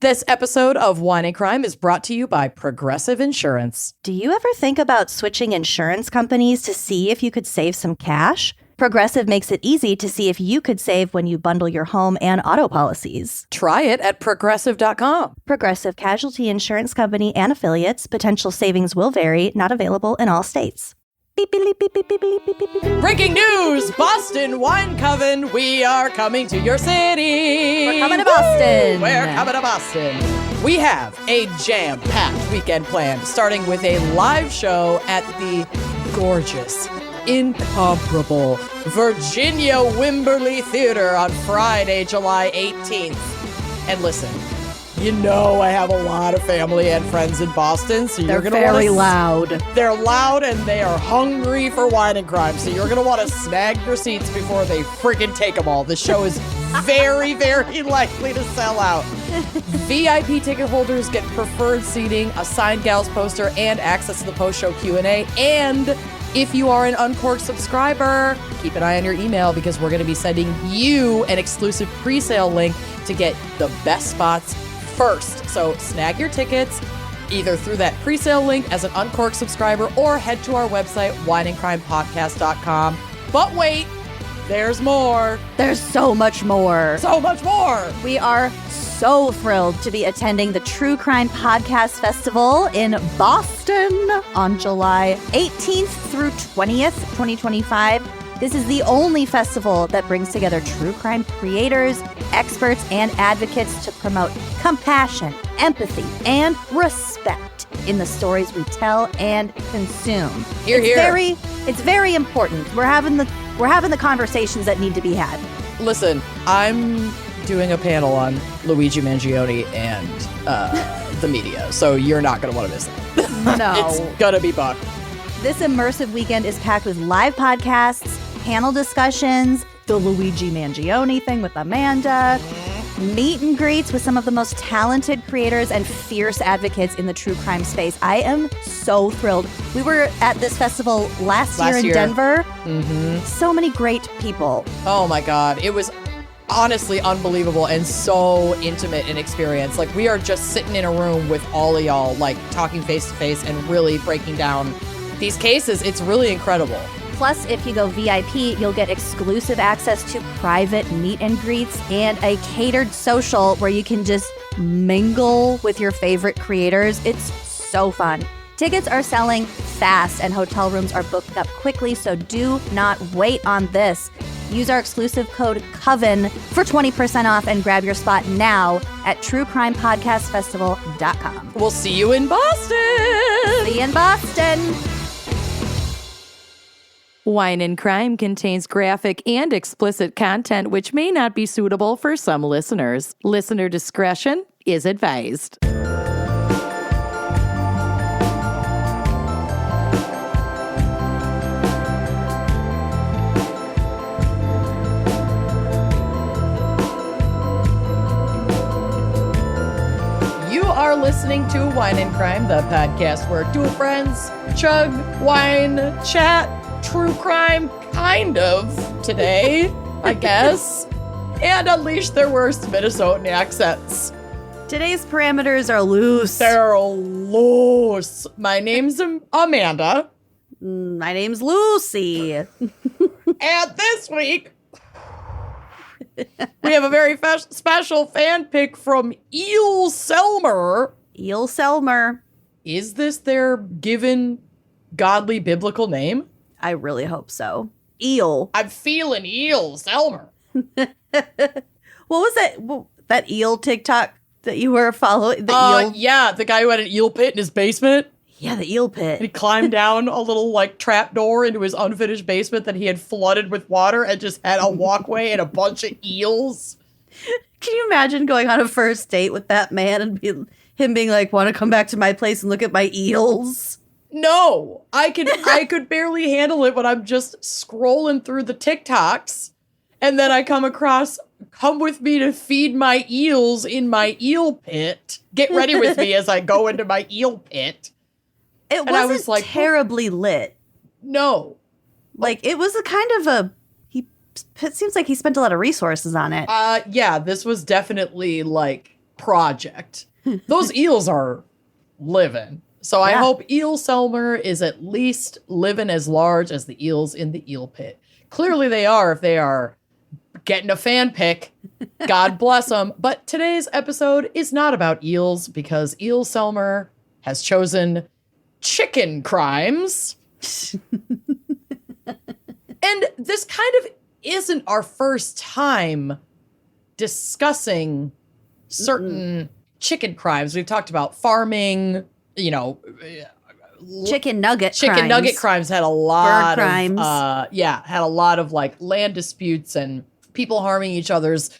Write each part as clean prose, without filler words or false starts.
This episode of Wine and Crime is brought to you by Progressive Insurance. Do you ever think about switching insurance companies to see if you could save some cash? Progressive makes it easy to see if you could save when you bundle your home and auto policies. Try it at Progressive.com. Progressive Casualty Insurance Company and affiliates. Potential savings will vary. Not available in all states. Beep, beep, beep, beep, beep, beep, beep, beep, beep. Breaking news! Boston Wine Coven, we are coming to your city. We're coming to Boston. We're coming to Boston. We have a jam-packed weekend planned, starting with a live show at the gorgeous, incomparable Virginia Wimberley Theater on Friday, July 18th. And listen, you know I have a lot of family and friends in Boston, so you're going to very loud. They're loud and they are hungry for wine and crime, so you're going to want to snag your seats before they friggin' take them all. The show is very, very likely to sell out. VIP ticket holders get preferred seating, a signed gals poster, and access to the post-show Q&A. And if you are an Uncorked subscriber, keep an eye on your email because we're going to be sending you an exclusive pre-sale link to get the best spots first. So snag your tickets either through that pre-sale link as an Uncorked subscriber or head to our website, wineandcrimepodcast.com. But wait, there's more. There's so much more. So much more. We are so thrilled to be attending the True Crime Podcast Festival in Boston on July 18th through 20th, 2025. This is the only festival that brings together true crime creators, experts, and advocates to promote compassion, empathy, and respect in the stories we tell and consume. Hear, hear. It's very important. We're having the conversations that need to be had. Listen, I'm doing a panel on Luigi Mangione and the media, so you're not going to want to miss it. No. It's going to be buck. This immersive weekend is packed with live podcasts, panel discussions, the Luigi Mangione thing with Amanda, meet and greets with some of the most talented creators and fierce advocates in the true crime space. I am so thrilled. We were at this festival last year in Denver. Mm-hmm. So many great people. Oh my God. It was honestly unbelievable and so intimate an experience. Like, we are just sitting in a room with all of y'all, like talking face to face and really breaking down these cases. It's really incredible. Plus, if you go VIP, you'll get exclusive access to private meet and greets and a catered social where you can just mingle with your favorite creators. It's so fun. Tickets are selling fast and hotel rooms are booked up quickly, so do not wait on this. Use our exclusive code COVEN for 20% off and grab your spot now at truecrimepodcastfestival.com. We'll see you in Boston! See you in Boston! Wine and Crime contains graphic and explicit content which may not be suitable for some listeners. Listener discretion is advised. You are listening to Wine and Crime, the podcast where two friends chug, wine, chat, true crime, kind of, today, I guess, and unleash their worst Minnesotan accents. Today's parameters are loose. They're loose. My name's Amanda. My name's Lucy. And this week, we have a very special fan pick from Eel Selmer. Eel Selmer. Is this their given godly biblical name? I really hope so. Eel. I'm feeling Eel Selmer. What was that eel TikTok that you were following? The eel? Yeah, the guy who had an eel pit in his basement. Yeah, the eel pit. And he climbed down a little trap door into his unfinished basement that he had flooded with water and just had a walkway and a bunch of eels. Can you imagine going on a first date with that man and him being like, want to come back to my place and look at my eels? No, I could barely handle it when I'm just scrolling through the TikToks and then I come across, come with me to feed my eels in my eel pit. Get ready with me as I go into my eel pit. It wasn't terribly lit. No. It was it seems like he spent a lot of resources on it. Yeah, this was definitely project. Those eels are living. So I hope Eel Selmer is at least living as large as the eels in the eel pit. Clearly they are if they are getting a fan pick. God bless them. But today's episode is not about eels because Eel Selmer has chosen chicken crimes. And this kind of isn't our first time discussing certain chicken crimes. We've talked about farming, Chicken nugget crimes had a lot Bird crimes. had a lot of like land disputes and people harming each other's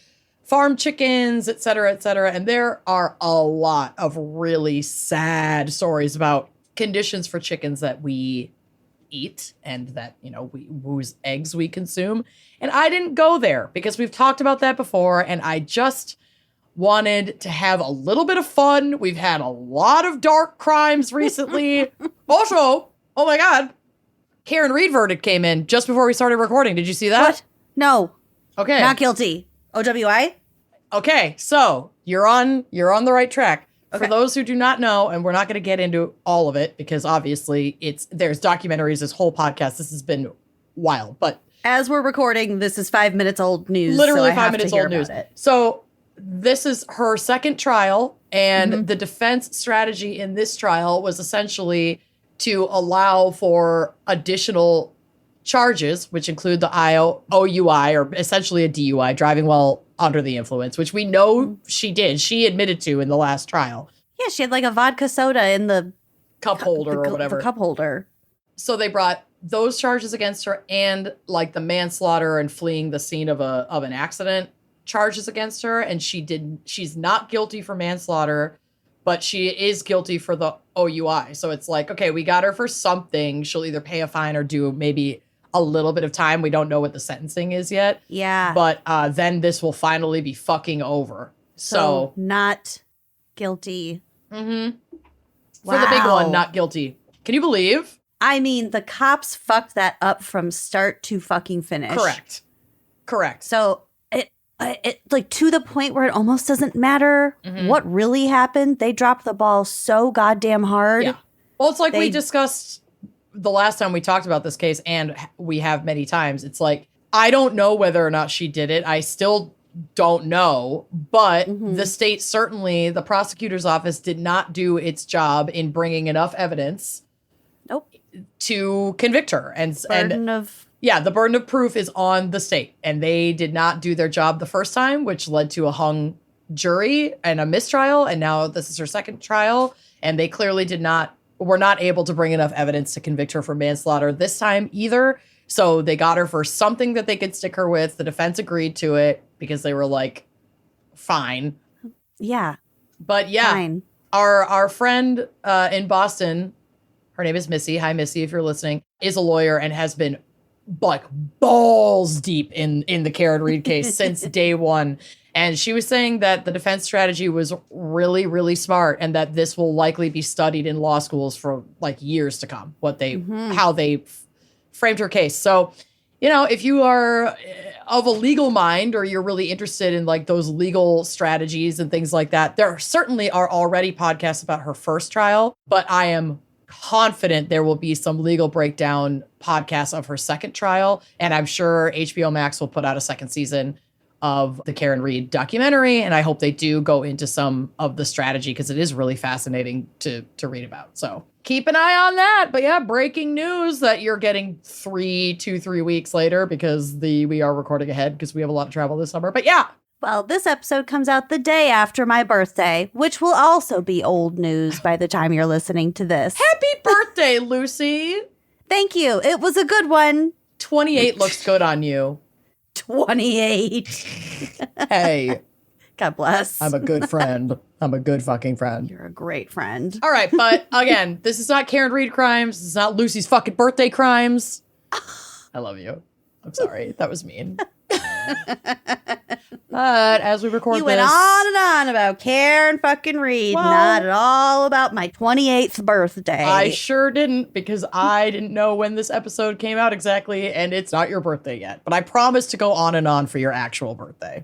farm chickens, et cetera, et cetera. And there are a lot of really sad stories about conditions for chickens that we eat and that, whose eggs we consume. And I didn't go there because we've talked about that before. And I just wanted to have a little bit of fun. We've had a lot of dark crimes recently. Also, oh my God, Karen Reed verdict came in just before we started recording. Did you see that? What? No. Okay. Not guilty. OWI? Okay, so you're on the right track. Okay. For those who do not know, and we're not going to get into all of it because obviously there's documentaries, this whole podcast. This has been wild, but as we're recording, this is 5 minutes old news. Literally so 5 minutes old news. So this is her second trial, and the defense strategy in this trial was essentially to allow for additional charges, which include the OUI, or essentially a DUI, driving while under the influence, which we know she did. She admitted to in the last trial. Yeah, she had like a vodka soda in the cup holder or whatever. The cup holder. So they brought those charges against her and like the manslaughter and fleeing the scene of an accident charges against her. And she's not guilty for manslaughter, but she is guilty for the OUI. So it's like, okay, we got her for something. She'll either pay a fine or do maybe a little bit of time. We don't know what the sentencing is yet. Yeah. But then this will finally be fucking over. So not guilty. Mm-hmm. For the big one, not guilty. Can you believe? I mean, the cops fucked that up from start to fucking finish. Correct. So it like to the point where it almost doesn't matter what really happened. They dropped the ball so goddamn hard. Yeah. Well, it's like we discussed the last time we talked about this case, and we have many times. It's like, I don't know whether or not she did it. I still don't know, but the state, certainly the prosecutor's office, did not do its job in bringing enough evidence to convict her. The burden of proof is on the state, and they did not do their job the first time, which led to a hung jury and a mistrial. And now this is her second trial, and they clearly were not able to bring enough evidence to convict her for manslaughter this time either. So they got her for something that they could stick her with. The defense agreed to it because they were like, fine. Yeah. But yeah, fine. Our friend in Boston, her name is Missy. Hi, Missy, if you're listening, is a lawyer and has been like balls deep in the Karen Reed case since day one. And she was saying that the defense strategy was really, really smart, and that this will likely be studied in law schools for like years to come, how they framed her case. So, if you are of a legal mind, or you're really interested in like those legal strategies and things like that, there certainly are already podcasts about her first trial, but I am confident there will be some legal breakdown podcasts of her second trial. And I'm sure HBO Max will put out a second season of the Karen Reed documentary. And I hope they do go into some of the strategy, because it is really fascinating to read about. So keep an eye on that. But yeah, breaking news that you're getting 3 weeks later, because we are recording ahead because we have a lot of travel this summer. But yeah. Well, this episode comes out the day after my birthday, which will also be old news by the time you're listening to this. Happy birthday, Lucy. Thank you. It was a good one. 28 looks good on you. 28. Hey. God bless. I'm a good friend. I'm a good fucking friend. You're a great friend. All right, but again, this is not Karen Reed crimes. This is not Lucy's fucking birthday crimes. I love you. I'm sorry. That was mean. But as we record you went on and on about Karen fucking Reed, not at all about my 28th birthday. I sure didn't, because I didn't know when this episode came out exactly, and it's not your birthday yet. But I promise to go on and on for your actual birthday.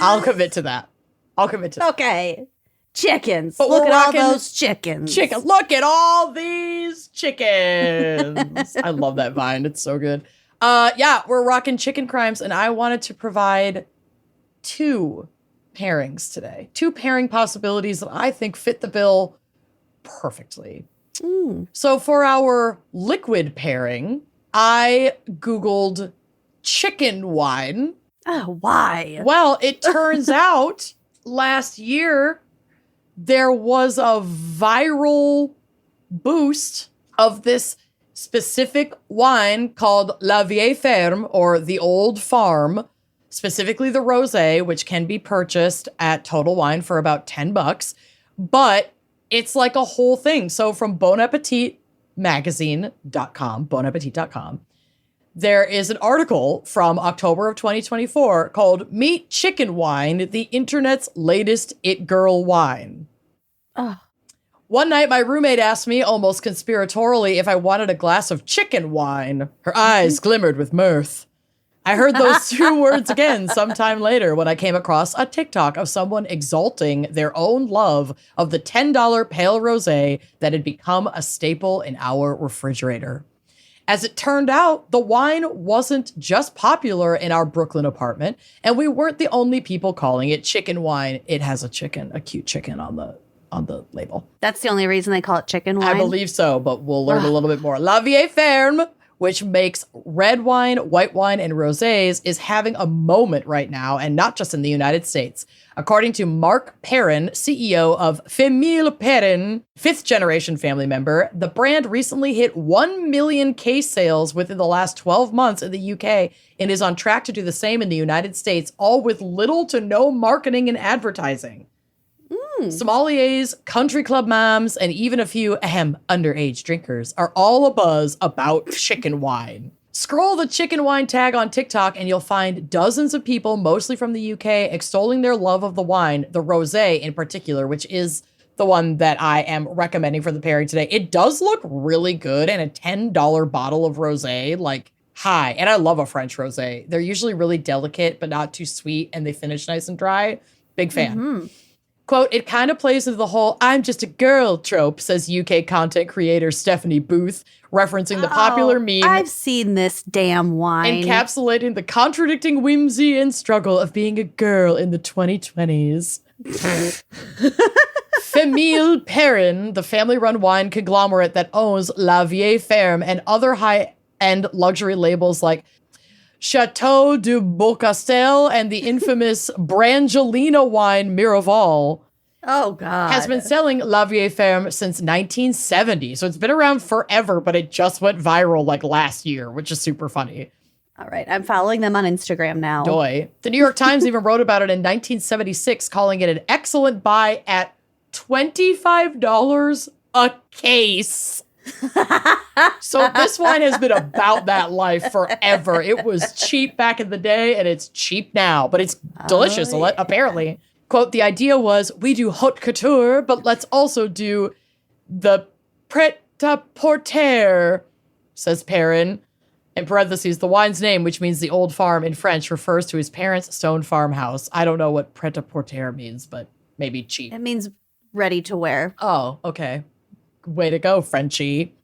I'll commit to that. I'll commit to that. Okay. Chickens. But Look we're at all rocking those chickens. Chicken. Look at all these chickens. I love that vine. It's so good. Yeah, we're rocking chicken crimes, and I wanted to provide 2 pairings today. 2 pairing possibilities that I think fit the bill perfectly. So for our liquid pairing, I Googled chicken wine. Oh, why? Well, it turns out last year there was a viral boost of this specific wine called La Vieille Ferme, or the Old Farm, specifically the rosé, which can be purchased at Total Wine for about $10. But it's like a whole thing. So from Bon Appetit magazine.com, bonappetit.com, there is an article from October of 2024 called Meet Chicken Wine, the internet's latest it girl wine. Oh. One night, my roommate asked me, almost conspiratorially, if I wanted a glass of chicken wine. Her eyes glimmered with mirth. I heard those 2 words again sometime later when I came across a TikTok of someone exalting their own love of the $10 pale rosé that had become a staple in our refrigerator. As it turned out, the wine wasn't just popular in our Brooklyn apartment, and we weren't the only people calling it chicken wine. It has a cute chicken on the label. That's the only reason they call it chicken wine? I believe so, but we'll learn a little bit more. La Vieille Ferme, which makes red wine, white wine, and rosés, is having a moment right now, and not just in the United States. According to Mark Perrin, CEO of Famille Perrin, 5th-generation family member, the brand recently hit 1 million case sales within the last 12 months in the UK and is on track to do the same in the United States, all with little to no marketing and advertising. Sommeliers, country club moms, and even a few underage drinkers are all abuzz about chicken wine. Scroll the chicken wine tag on TikTok and you'll find dozens of people, mostly from the UK, extolling their love of the wine, the rosé in particular, which is the one that I am recommending for the pairing today. It does look really good, and a $10 bottle of rosé, like, hi. And I love a French rosé. They're usually really delicate, but not too sweet, and they finish nice and dry. Big fan. Quote, it kind of plays into the whole I'm just a girl trope, says UK content creator Stephanie Booth, referencing the popular meme. I've seen this damn wine. Encapsulating the contradicting whimsy and struggle of being a girl in the 2020s. Famille Perrin, the family-run wine conglomerate that owns La Vieille Ferme and other high-end luxury labels like Chateau du Beaucastel and the infamous Brangelina wine Miraval, Oh, God. has been selling La Vieille Ferme since 1970. So it's been around forever, but it just went viral like last year, which is super funny. All right. I'm following them on Instagram now. Doy. The New York Times even wrote about it in 1976, calling it an excellent buy at $25 a case. So this wine has been about that life forever. It was cheap back in the day and it's cheap now, but it's delicious, apparently. Quote, the idea was, we do haute couture, but let's also do the pret-à-porter, says Perrin. In parentheses, the wine's name, which means the old farm in French, refers to his parents' stone farmhouse. I don't know what pret-à-porter means, but maybe cheap. It means ready to wear. Oh, okay. Way to go, Frenchie.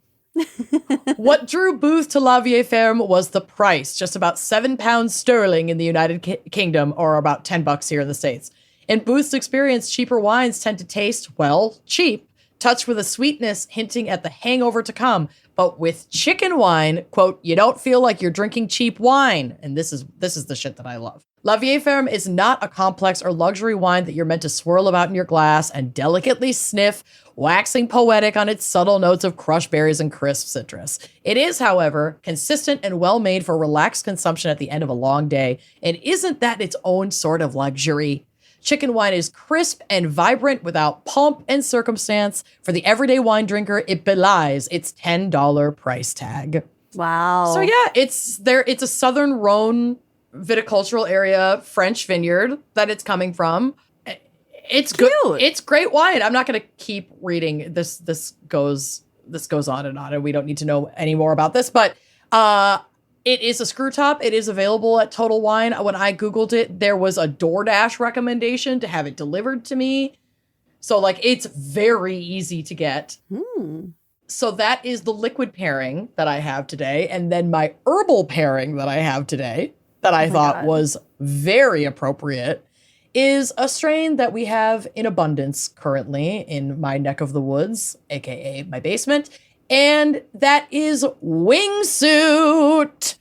What drew Booth to La Vieille Ferme was the price, just about £7 sterling in the United Kingdom, or about $10 here in the States. In Booth's experience, cheaper wines tend to taste, well, cheap, touched with a sweetness hinting at the hangover to come. But with chicken wine, quote, you don't feel like you're drinking cheap wine. And this is the shit that I love. La Vieille Ferme is not a complex or luxury wine that you're meant to swirl about in your glass and delicately sniff, waxing poetic on its subtle notes of crushed berries and crisp citrus. It is, however, consistent and well-made for relaxed consumption at the end of a long day. And isn't that its own sort of luxury? Chicken wine is crisp and vibrant without pomp and circumstance. For the everyday wine drinker, it belies its $10 price tag. Wow. So yeah, it's a Southern Rhone viticultural area, French vineyard that it's coming from. It's Cute. good. It's great wine. I'm not going to keep reading. This goes on, and we don't need to know any more about this. But It is a screw top. It is available at Total Wine. When I Googled it, there was a DoorDash recommendation to have it delivered to me. So like it's very easy to get. So that is the liquid pairing that I have today. And then my herbal pairing that I have today that I thought was very appropriate is a strain that we have in abundance currently in my neck of the woods, aka my basement. And that is wingsuit.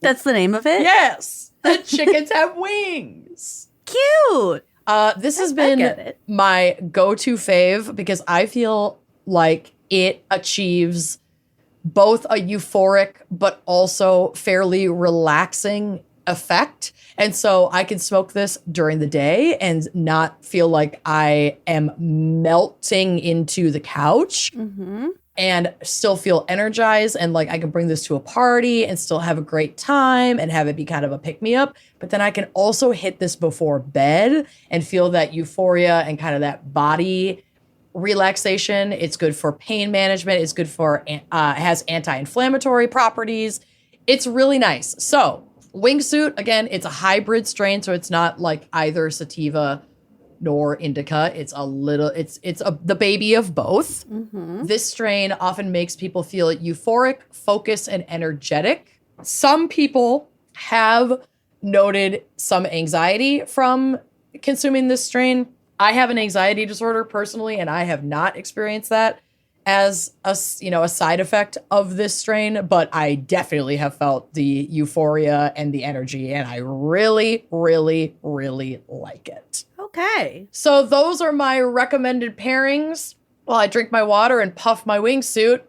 That's the name of it? Yes. The chickens have wings. Cute. This has been my go-to fave because I feel like it achieves both a euphoric but also fairly relaxing effect. And so I can smoke this during the day and not feel like I am melting into the couch and still feel energized. And like I can bring this to a party and still have a great time and have it be kind of a pick-me-up. But then I can also hit this before bed and feel that euphoria and kind of that body relaxation. It's good for pain management. It's good for, has anti-inflammatory properties. It's really nice. So wingsuit, again, it's a hybrid strain. So it's not like either sativa nor indica. It's the baby of both. This strain often makes people feel euphoric, focused, and energetic. Some people have noted some anxiety from consuming this strain. I have an anxiety disorder personally, and I have not experienced that as a side effect of this strain, but I definitely have felt the euphoria and the energy, and I really, really, really like it. Okay. So those are my recommended pairings while I drink my water and puff my wingsuit.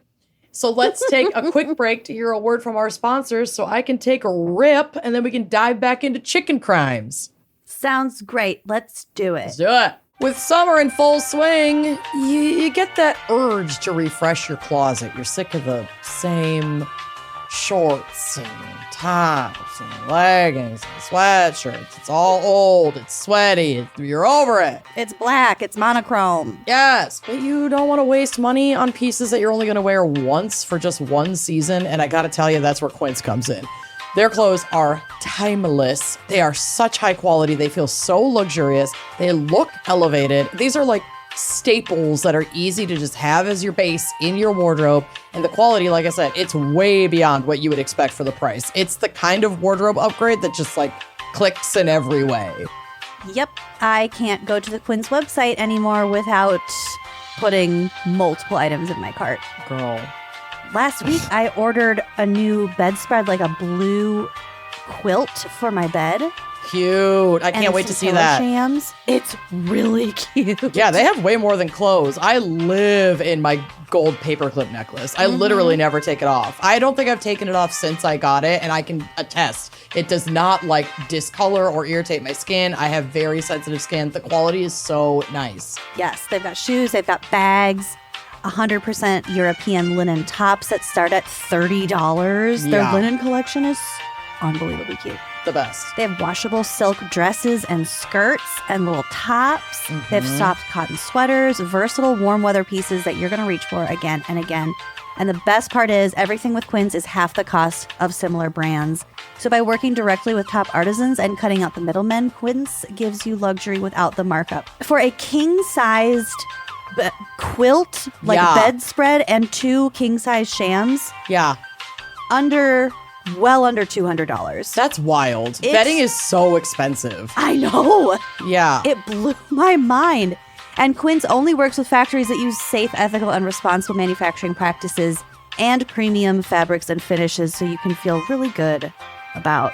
So let's take a quick break to hear a word from our sponsors so I can take a rip, and then we can dive back into chicken crimes. Sounds great. Let's do it. Let's do it. With summer in full swing, you get that urge to refresh your closet. You're sick of the same shorts and tops and leggings and sweatshirts. It's all old. It's sweaty. You're over it. It's black. It's monochrome. Yes, but you don't want to waste money on pieces that you're only going to wear once for just one season. And I got to tell you, that's where Quince comes in. Their clothes are timeless. They are such high quality. They feel so luxurious. They look elevated. These are like staples that are easy to just have as your base in your wardrobe. And the quality, like I said, it's way beyond what you would expect for the price. It's the kind of wardrobe upgrade that just like clicks in every way. Yep. I can't go to the Quince website anymore without putting multiple items in my cart. Girl. Last week, I ordered a new bedspread, like a blue quilt for my bed. Cute. I can't wait to see that. Shams. It's really cute. Yeah, they have way more than clothes. I live in my gold paperclip necklace. I literally never take it off. I don't think I've taken it off since I got it, and I can attest. It does not like discolor or irritate my skin. I have very sensitive skin. The quality is so nice. Yes, they've got shoes, they've got bags. 100% European linen tops that start at $30. Their linen collection is unbelievably cute. The best. They have washable silk dresses and skirts and little tops. They have soft cotton sweaters, versatile warm weather pieces that you're going to reach for again and again. And the best part is everything with Quince is half the cost of similar brands. So by working directly with top artisans and cutting out the middlemen, Quince gives you luxury without the markup. For a king-sized quilt, like bedspread, and 2 king-size shams. Yeah. Well under $200. That's wild. Bedding is so expensive. I know. Yeah. It blew my mind. And Quince only works with factories that use safe, ethical, and responsible manufacturing practices and premium fabrics and finishes, so you can feel really good about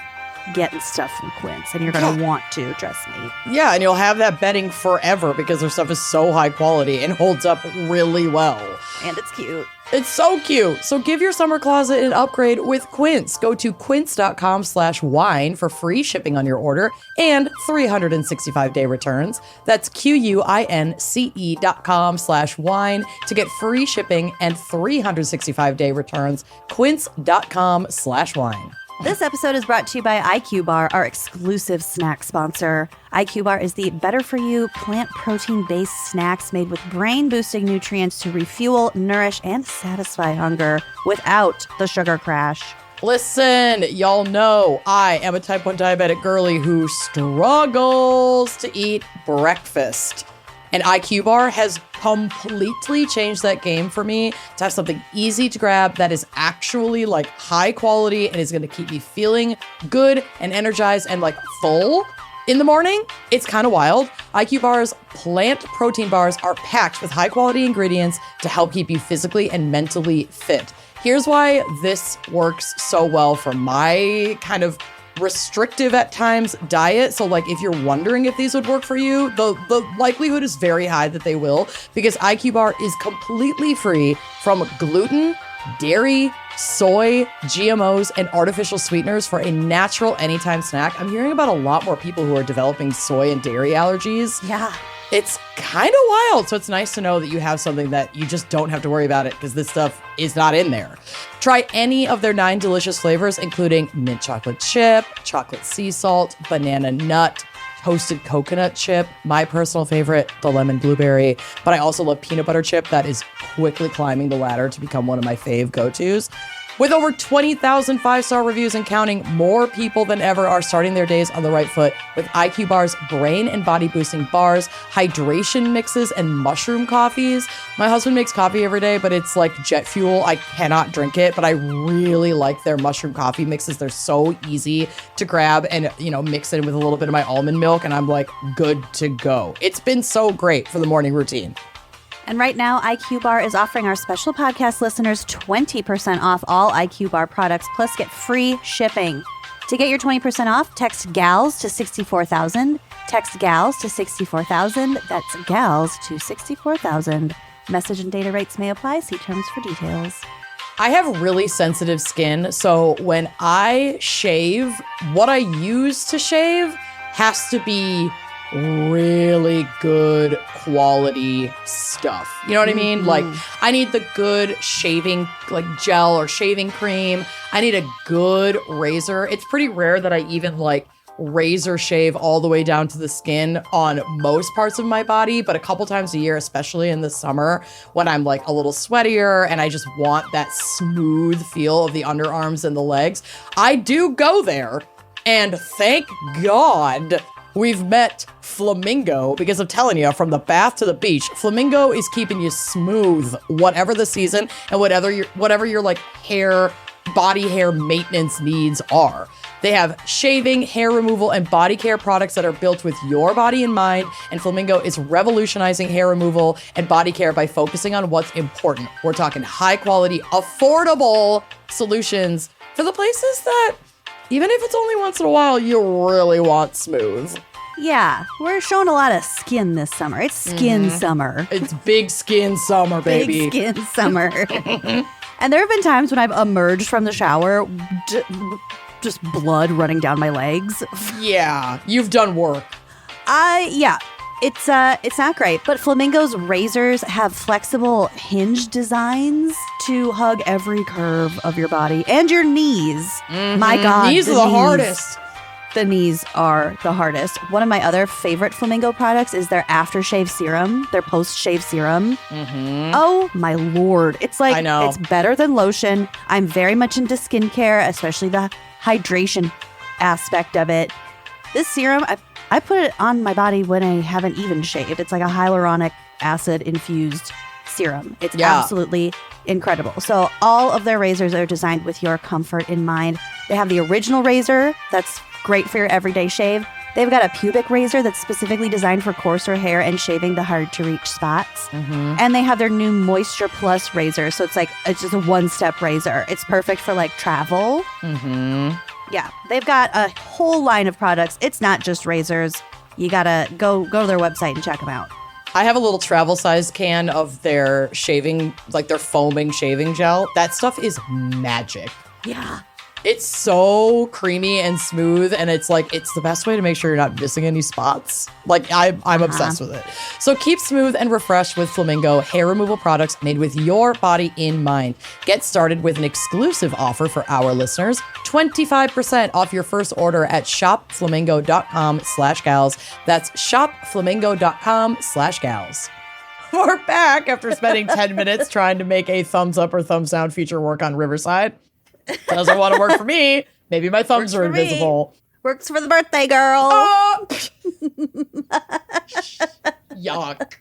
getting stuff from Quince, and you're going to want to, trust me. Yeah, and you'll have that bedding forever because their stuff is so high quality and holds up really well. And it's cute. It's so cute. So give your summer closet an upgrade with Quince. Go to quince.com/wine for free shipping on your order and 365-day returns. That's QUINCE.com/wine to get free shipping and 365-day returns. Quince.com/wine. This episode is brought to you by IQ Bar, our exclusive snack sponsor. IQ Bar is the better-for-you, plant protein-based snacks made with brain-boosting nutrients to refuel, nourish, and satisfy hunger without the sugar crash. Listen, y'all know I am a type 1 diabetic girly who struggles to eat breakfast. And IQ Bar has completely changed that game for me to have something easy to grab that is actually like high quality and is going to keep me feeling good and energized and like full in the morning. It's kind of wild. IQ Bar's plant protein bars are packed with high quality ingredients to help keep you physically and mentally fit. Here's why this works so well for my kind of restrictive at times diet. So like if you're wondering if these would work for you, the likelihood is very high that they will, because IQ Bar is completely free from gluten, dairy, soy, GMOs, and artificial sweeteners for a natural anytime snack. I'm hearing about a lot more people who are developing soy and dairy allergies. Yeah. It's kind of wild. So it's nice to know that you have something that you just don't have to worry about it because this stuff is not in there. Try any of their 9 delicious flavors, including mint chocolate chip, chocolate sea salt, banana nut, toasted coconut chip, my personal favorite, the lemon blueberry. But I also love peanut butter chip. That is quickly climbing the ladder to become one of my fave go-tos. With over 20,000 5-star reviews and counting, more people than ever are starting their days on the right foot with IQ Bar's brain and body boosting bars, hydration mixes, and mushroom coffees. My husband makes coffee every day, but it's like jet fuel. I cannot drink it, but I really like their mushroom coffee mixes. They're so easy to grab and, mix it in with a little bit of my almond milk, and I'm like good to go. It's been so great for the morning routine. And right now, IQ Bar is offering our special podcast listeners 20% off all IQ Bar products, plus get free shipping. To get your 20% off, text GALS to 64,000. Text GALS to 64,000. That's GALS to 64,000. Message and data rates may apply. See terms for details. I have really sensitive skin, so when I shave, what I use to shave has to be really good quality stuff. You know what I mean? Like, I need the good shaving, like gel or shaving cream. I need a good razor. It's pretty rare that I even like razor shave all the way down to the skin on most parts of my body, but a couple times a year, especially in the summer when I'm like a little sweatier and I just want that smooth feel of the underarms and the legs, I do go there. And thank God we've met Flamingo, because I'm telling you, from the bath to the beach, Flamingo is keeping you smooth, whatever the season and whatever your like body hair maintenance needs are. They have shaving, hair removal, and body care products that are built with your body in mind, and Flamingo is revolutionizing hair removal and body care by focusing on what's important. We're talking high quality, affordable solutions for the places that, even if it's only once in a while, you really want smooth. Yeah, we're showing a lot of skin this summer. It's skin summer. It's big skin summer, baby. Big skin summer. And there have been times when I've emerged from the shower, just blood running down my legs. Yeah, you've done work. It's not great, but Flamingo's razors have flexible hinge designs to hug every curve of your body and your knees. My God, knees are the hardest. The knees are the hardest. One of my other favorite Flamingo products is their aftershave serum, their post-shave serum. Oh my Lord. It's like, I know. It's better than lotion. I'm very much into skincare, especially the hydration aspect of it. This serum, I put it on my body when I haven't even shaved. It's like a hyaluronic acid infused serum. It's absolutely incredible. So all of their razors are designed with your comfort in mind. They have the original razor that's great for your everyday shave. They've got a pubic razor that's specifically designed for coarser hair and shaving the hard to reach spots. And they have their new Moisture Plus razor. So it's just a one-step razor. It's perfect for like travel. Yeah, they've got a whole line of products. It's not just razors. You gotta go to their website and check them out. I have a little travel size can of their shaving, like their foaming shaving gel. That stuff is magic. Yeah. It's so creamy and smooth, and it's the best way to make sure you're not missing any spots. Like, I'm obsessed with it. So keep smooth and refreshed with Flamingo hair removal products made with your body in mind. Get started with an exclusive offer for our listeners. 25% off your first order at shopflamingo.com/gals. That's shopflamingo.com/gals. We're back after spending 10 minutes trying to make a thumbs up or thumbs down feature work on Riverside. Doesn't want to work for me. Maybe my thumbs are for me. invisible. Works for the birthday girl. Yuck.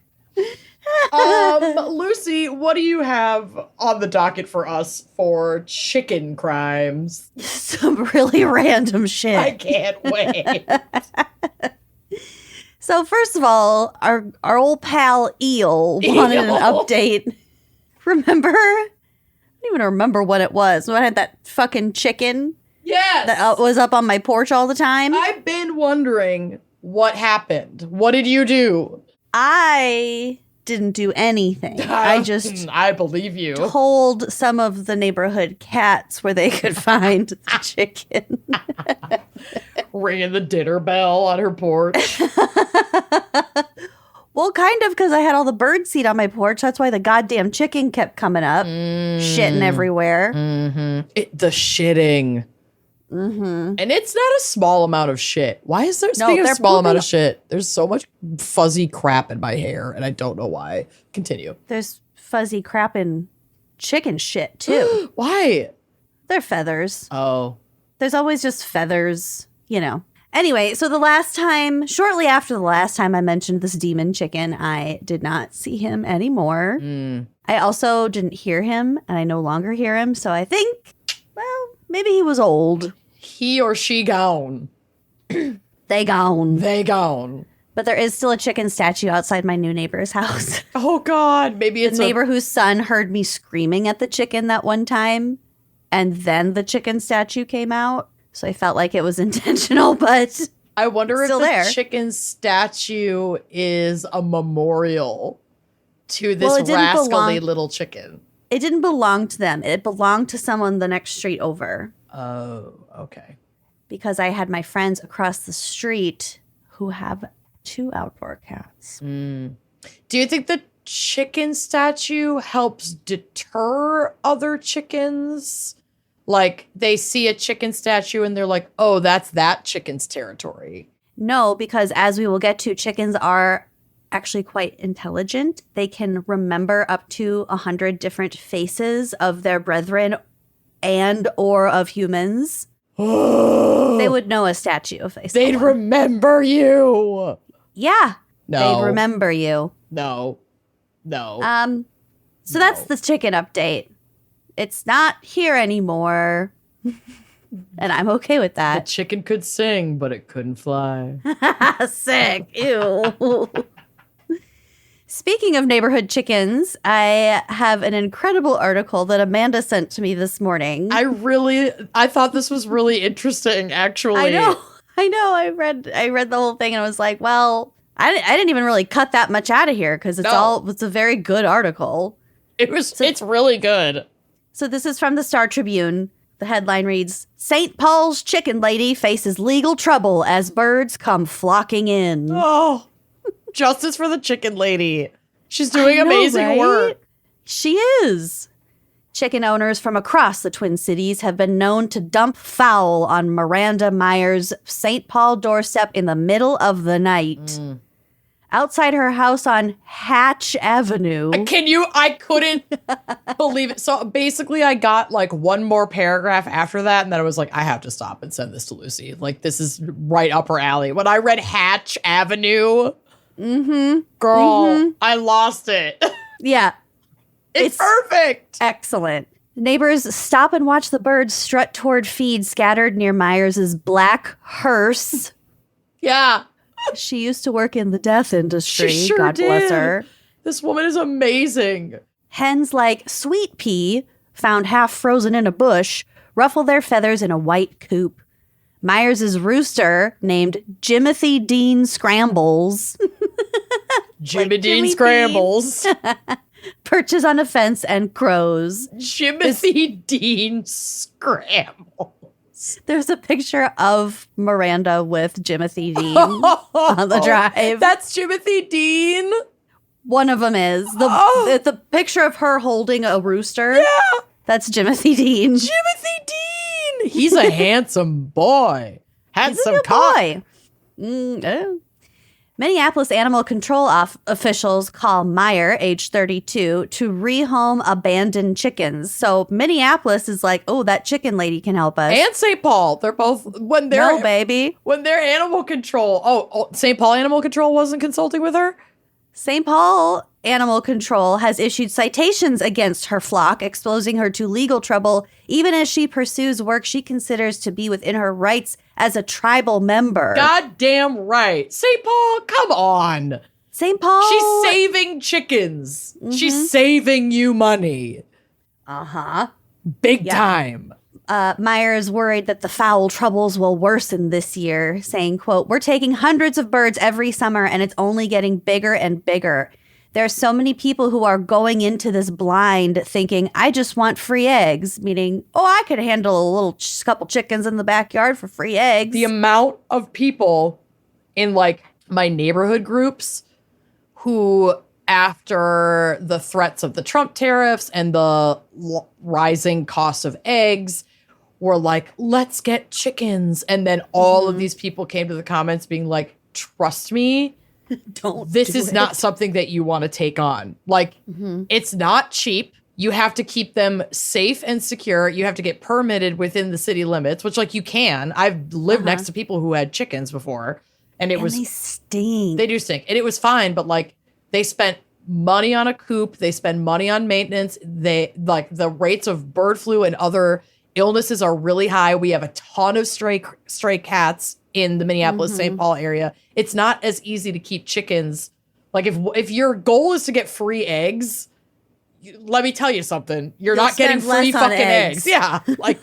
Lucy, what do you have on the docket for us for chicken crimes? Some really random shit. I can't wait. So first of all, our old pal Eel wanted an update. Remember? I don't even remember what it was. When I had that fucking chicken Yes. that was up on my porch all the time. I've been wondering what happened. What did you do? I didn't do anything. I just I believe you. told some of the neighborhood cats where they could find the chicken. Ringing the dinner bell on her porch. Well, kind of, because I had all the bird seed on my porch. That's why the goddamn chicken kept coming up, shitting everywhere. The shitting. And it's not a small amount of shit. Why is there speaking of they're small amount pooping- of shit? There's so much fuzzy crap in my hair, and I don't know why. Continue. There's fuzzy crap in chicken shit, too. Why? They're feathers. Oh. There's always just feathers, you know. Anyway, so shortly after the last time I mentioned this demon chicken, I did not see him anymore. I also didn't hear him, and I no longer hear him. So I think, well, maybe he was old. He or she gone. They gone. They gone. But there is still a chicken statue outside my new neighbor's house. Oh, God. Maybe it's The neighbor whose son heard me screaming at the chicken that one time, and then the chicken statue came out. So I felt like it was intentional, but I wonder if still the there. chicken statue is a memorial to this Well, it didn't rascally belong- little chicken. it didn't belong to them. It belonged to someone the next street over. Oh, okay. Because I had my friends across the street who have 2 outdoor cats. Do you think the chicken statue helps deter other chickens? Like, they see a chicken statue and they're like, oh, that's that chicken's territory. No, because as we will get to, chickens are actually quite intelligent. They can remember up to 100 different faces of their brethren and or of humans. They would know a statue if they saw They'd one. remember you. Yeah. No. They'd remember you. No. No. So that's the chicken update. It's not here anymore. And I'm okay with the that. chicken could sing, but it couldn't fly. Sick. Ew. Speaking of neighborhood chickens, I have an incredible article that Amanda sent to me this morning. I thought this was really interesting, actually. I know. I read the whole thing and I was like, well, I didn't even really cut that much out of here because it's a very good article. It's really good. So this is from the Star Tribune. The headline reads, St. Paul's chicken lady faces legal trouble as birds come flocking in. Oh, justice for the chicken lady. She's doing I know, amazing right? work. She is. Chicken owners from across the Twin Cities have been known to dump fowl on Miranda Meyer's St. Paul doorstep in the middle of the night. Outside her house on Hatch Avenue. I couldn't believe it. So basically I got like one more paragraph after that and then I was like, I have to stop and send this to Lucy. Like, this is right up her alley. When I read Hatch Avenue, girl, I lost it. Yeah. It's perfect. Excellent. Neighbors stop and watch the birds strut toward feed scattered near Myers's black hearse. Yeah. She used to work in the death industry. She sure God bless did. her. This woman is amazing. Hens like Sweet Pea, found half frozen in a bush, ruffle their feathers in a white coop. Myers's rooster, named Jimothy Dean Scrambles, Jimmy Dean Jimmy Scrambles. perches on a fence and crows. Jimothy Dean Scrambles. There's a picture of Miranda with Jimothy Dean on the drive. That's Jimothy Dean? One of them is. The picture of her holding a rooster. Yeah. That's Jimothy Dean. Jimothy Dean. He's a handsome boy. He's a Handsome good cock. boy. Minneapolis animal control officials call Meyer, age 32, to rehome abandoned chickens. So Minneapolis is like, oh, that chicken lady can help us. And St. Paul. They're both, No, baby. when they're animal control. Oh, St. Paul Animal Control wasn't consulting with her? St. Paul Animal Control has issued citations against her flock, exposing her to legal trouble, even as she pursues work she considers to be within her rights as a tribal member. Goddamn right. St. Paul, come on. St. Paul. She's saving chickens. She's saving you money. Uh-huh. Big time. Meyer is worried that the fowl troubles will worsen this year, saying, quote, "We're taking hundreds of birds every summer, and it's only getting bigger and bigger. There are so many people who are going into this blind thinking, I just want free eggs," meaning, oh, I could handle a little couple chickens in the backyard for free eggs. The amount of people in like my neighborhood groups who, after the threats of the Trump tariffs and the rising cost of eggs, were like, let's get chickens. And then all of these people came to the comments being like, trust me, this is not something that you want to take on. Like, it's not cheap. You have to keep them safe and secure. You have to get permitted within the city limits, which like you can. I've lived next to people who had chickens before, and it was they stink. They do stink. And it was fine, but like they spent money on a coop, they spend money on maintenance. They like the rates of bird flu and other illnesses are really high. We have a ton of stray cats in the Minneapolis, St. Paul area. It's not as easy to keep chickens. Like if your goal is to get free eggs, let me tell you something. You're not getting free fucking eggs. Yeah. Like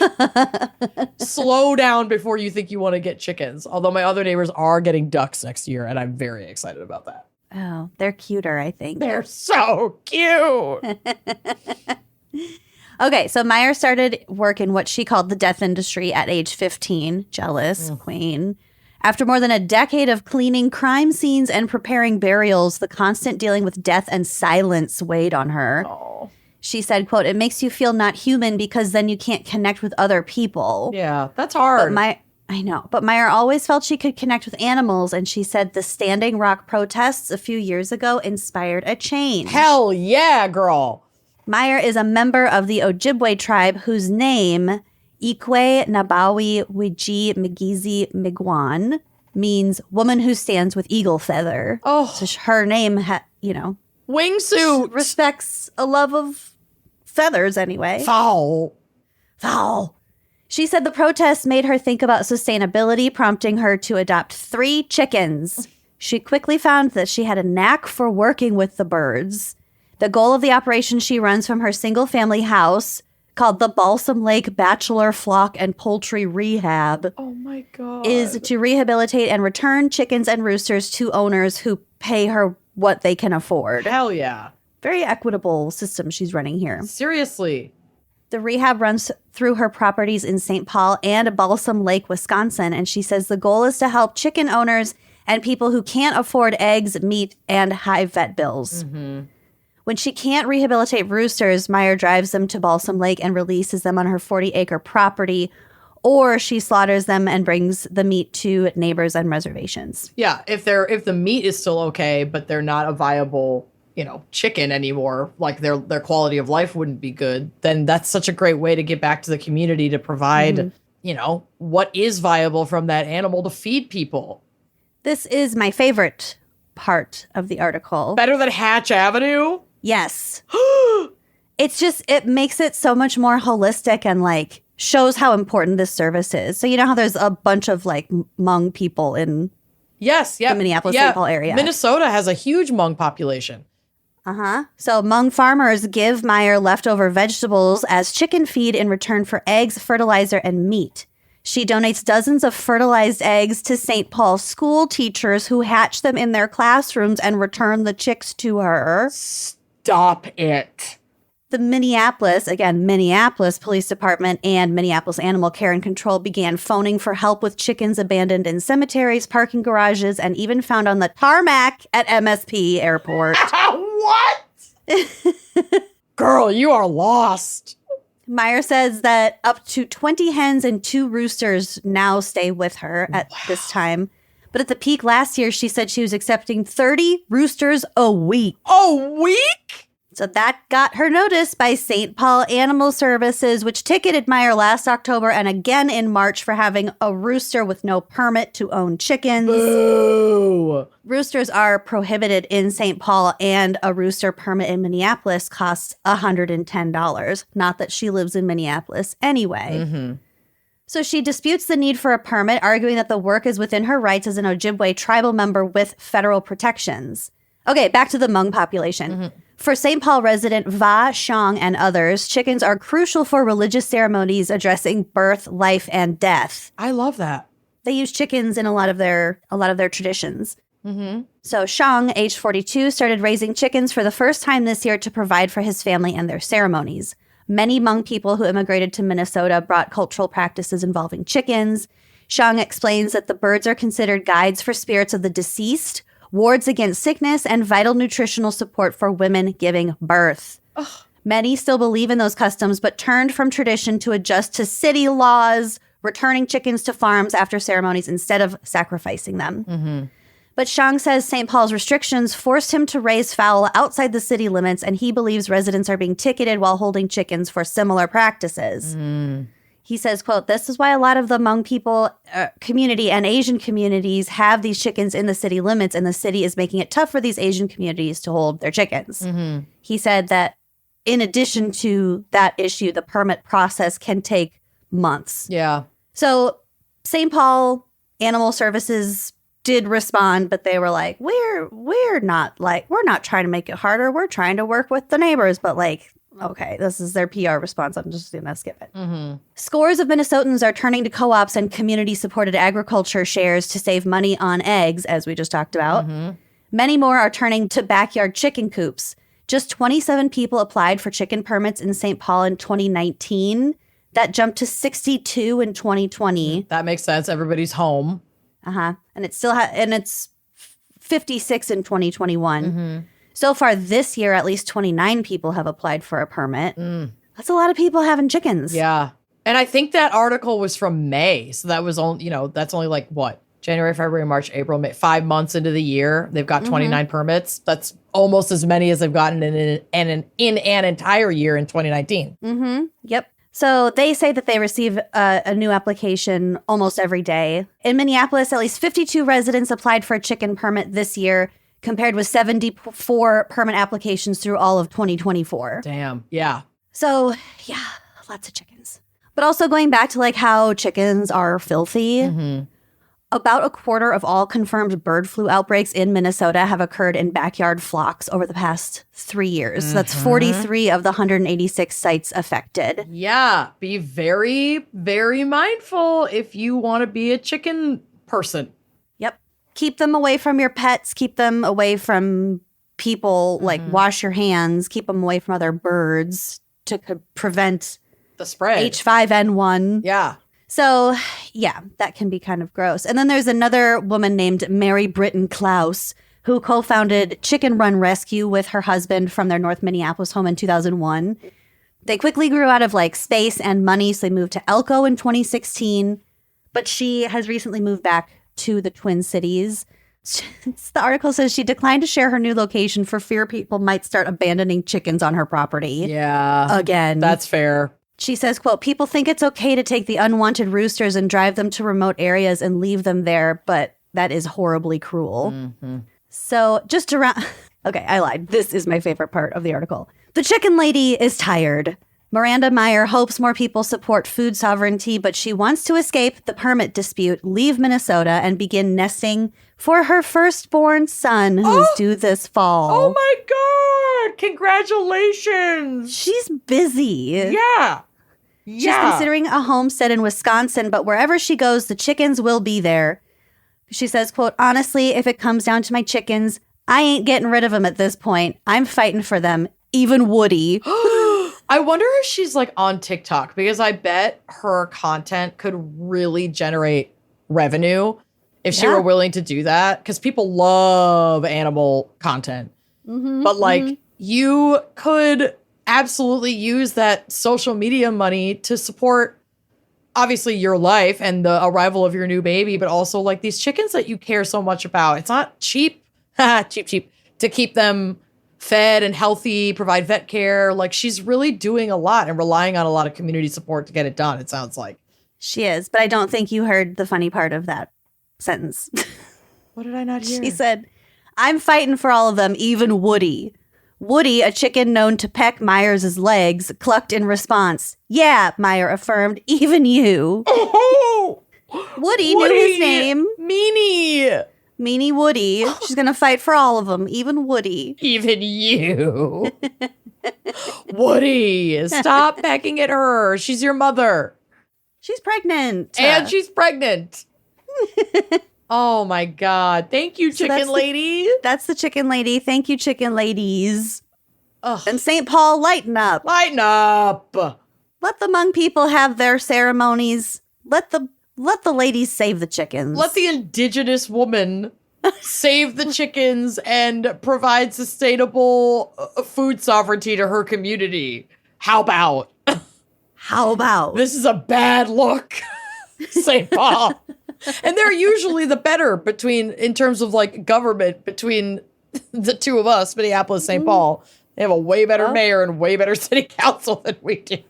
slow down before you think you want to get chickens. Although my other neighbors are getting ducks next year, and I'm very excited about that. Oh, they're cuter, I think. They're so cute. Okay, so Meyer started work in what she called the death industry at age 15. Jealous, queen. After more than a decade of cleaning crime scenes and preparing burials, the constant dealing with death and silence weighed on her. Oh. She said, quote, "It makes you feel not human because then you can't connect with other people." Yeah, that's hard. I know, but Meyer always felt she could connect with animals, and she said the Standing Rock protests a few years ago inspired a change. Hell yeah, girl. Meyer is a member of the Ojibwe tribe whose name, Ikwe Nabawi Wiji Migizi Migwan, means woman who stands with eagle feather. Oh. So her name, Wingsuit. respects a love of feathers anyway. Foul. Foul. She said the protests made her think about sustainability, prompting her to adopt 3 chickens. She quickly found that she had a knack for working with the birds. The goal of the operation she runs from her single-family house, called the Balsam Lake Bachelor Flock and Poultry Rehab, Oh my God. is to rehabilitate and return chickens and roosters to owners who pay her what they can afford. Hell yeah. Very equitable system she's running here. Seriously. The rehab runs through her properties in St. Paul and Balsam Lake, Wisconsin, and she says the goal is to help chicken owners and people who can't afford eggs, meat, and high vet bills. When she can't rehabilitate roosters, Meyer drives them to Balsam Lake and releases them on her 40-acre property, or she slaughters them and brings the meat to neighbors and reservations. Yeah, if the meat is still okay, but they're not a viable, chicken anymore, like their quality of life wouldn't be good, then that's such a great way to get back to the community to provide, what is viable from that animal to feed people. This is my favorite part of the article. Better than Hatch Avenue? Yes. It makes it so much more holistic and shows how important this service is. So you know how there's a bunch of Hmong people in the Minneapolis, St. Paul area. Minnesota has a huge Hmong population. So Hmong farmers give Meyer leftover vegetables as chicken feed in return for eggs, fertilizer, and meat. She donates dozens of fertilized eggs to St. Paul school teachers who hatch them in their classrooms and return the chicks to her. Stop it. The Minneapolis Police Department and Minneapolis Animal Care and Control began phoning for help with chickens abandoned in cemeteries, parking garages, and even found on the tarmac at MSP Airport. What? Girl, you are lost. Meyer says that up to 20 hens and 2 roosters now stay with her at this time. But at the peak last year, she said she was accepting 30 roosters a week. A week? So that got her noticed by St. Paul Animal Services, which ticketed Meyer last October and again in March for having a rooster with no permit to own chickens. Boo. Roosters are prohibited in St. Paul, and a rooster permit in Minneapolis costs $110. Not that she lives in Minneapolis anyway. So she disputes the need for a permit, arguing that the work is within her rights as an Ojibwe tribal member with federal protections. Okay, back to the Hmong population. For St. Paul resident Va Shang and others, chickens are crucial for religious ceremonies addressing birth, life, and death. I love that. They use chickens in a lot of their traditions. So Shang, age 42, started raising chickens for the first time this year to provide for his family and their ceremonies. Many Hmong people who immigrated to Minnesota brought cultural practices involving chickens. Shang explains that the birds are considered guides for spirits of the deceased, wards against sickness, and vital nutritional support for women giving birth. Many still believe in those customs, but turned from tradition to adjust to city laws, returning chickens to farms after ceremonies instead of sacrificing them. But Shang says St. Paul's restrictions forced him to raise fowl outside the city limits, and he believes residents are being ticketed while holding chickens for similar practices. He says, quote, "This is why a lot of the Hmong people community and Asian communities have these chickens in the city limits, and the city is making it tough for these Asian communities to hold their chickens." He said that in addition to that issue, the permit process can take months. Yeah. So St. Paul Animal Services did respond, but they were like, we're not trying to make it harder. We're trying to work with the neighbors, but like, okay, this is their PR response. I'm just going to skip it. Scores of Minnesotans are turning to co-ops and community-supported agriculture shares to save money on eggs, as we just talked about. Many more are turning to backyard chicken coops. Just 27 people applied for chicken permits in St. Paul in 2019. That jumped to 62 in 2020. That makes sense. Everybody's home. And it's still and it's 56 in 2021. So far this year, at least 29 people have applied for a permit. That's a lot of people having chickens. Yeah. And I think that article was from May. So that was only, that's only like what? January, February, March, April, May, 5 months into the year. They've got 29 permits. That's almost as many as they've gotten in an entire year in 2019. Yep. So they say that they receive a new application almost every day. In Minneapolis, at least 52 residents applied for a chicken permit this year, compared with 74 permit applications through all of 2024. Damn. Yeah. So, yeah, lots of chickens. But also going back to like how chickens are filthy. About a quarter of all confirmed bird flu outbreaks in Minnesota have occurred in backyard flocks over the past 3 years. So that's 43 of the 186 sites affected. Yeah. Be very, very mindful if you want to be a chicken person. Yep. Keep them away from your pets. Keep them away from people. Like wash your hands. Keep them away from other birds to prevent the spread. H5N1. Yeah. So, yeah, that can be kind of gross. And then there's another woman named Mary Britton Klaus who co-founded Chicken Run Rescue with her husband from their North Minneapolis home in 2001. They quickly grew out of like space and money, so they moved to Elko in 2016. But she has recently moved back to the Twin Cities. The article says she declined to share her new location for fear people might start abandoning chickens on her property. Yeah. Again. That's fair. She says, quote, "People think it's okay to take the unwanted roosters and drive them to remote areas and leave them there, but that is horribly cruel." So just around... Okay, I lied. This is my favorite part of the article. The chicken lady is tired. Miranda Meyer hopes more people support food sovereignty, but she wants to escape the permit dispute, leave Minnesota, and begin nesting for her firstborn son, who's due this fall. Oh my God. Congratulations. She's busy. Yeah. She's considering a homestead in Wisconsin, but wherever she goes, the chickens will be there. She says, quote, "Honestly, if it comes down to my chickens, I ain't getting rid of them at this point. I'm fighting for them, even Woody." I wonder if she's like on TikTok, because I bet her content could really generate revenue if she were willing to do that, because people love animal content. But like you could absolutely use that social media money to support obviously your life and the arrival of your new baby, but also like these chickens that you care so much about. It's not cheap, cheap to keep them fed and healthy, provide vet care. Like she's really doing a lot and relying on a lot of community support to get it done, it sounds like. She is, but I don't think you heard the funny part of that sentence. What did I not hear? She said, I'm fighting for all of them, even Woody. Woody, a chicken known to peck Myers' legs, clucked in response. Yeah, Meyer affirmed, even you. Oh, Woody knew his name. Meanie. Meanie Woody. She's going to fight for all of them, even Woody. Even you. Woody, stop pecking at her. She's your mother. She's pregnant. And she's pregnant. Oh my God. Thank you, chicken lady. That's the chicken lady. Thank you, chicken ladies. Ugh. And St. Paul, lighten up. Lighten up. Let the Hmong people have their ceremonies. Let the ladies save the chickens. Let the indigenous woman save the chickens and provide sustainable food sovereignty to her community. How about? How about? This is a bad look, St. Paul. And they're usually the better in terms of like government between the two of us, Minneapolis, St. Paul. They have a way better mayor and way better city council than we do.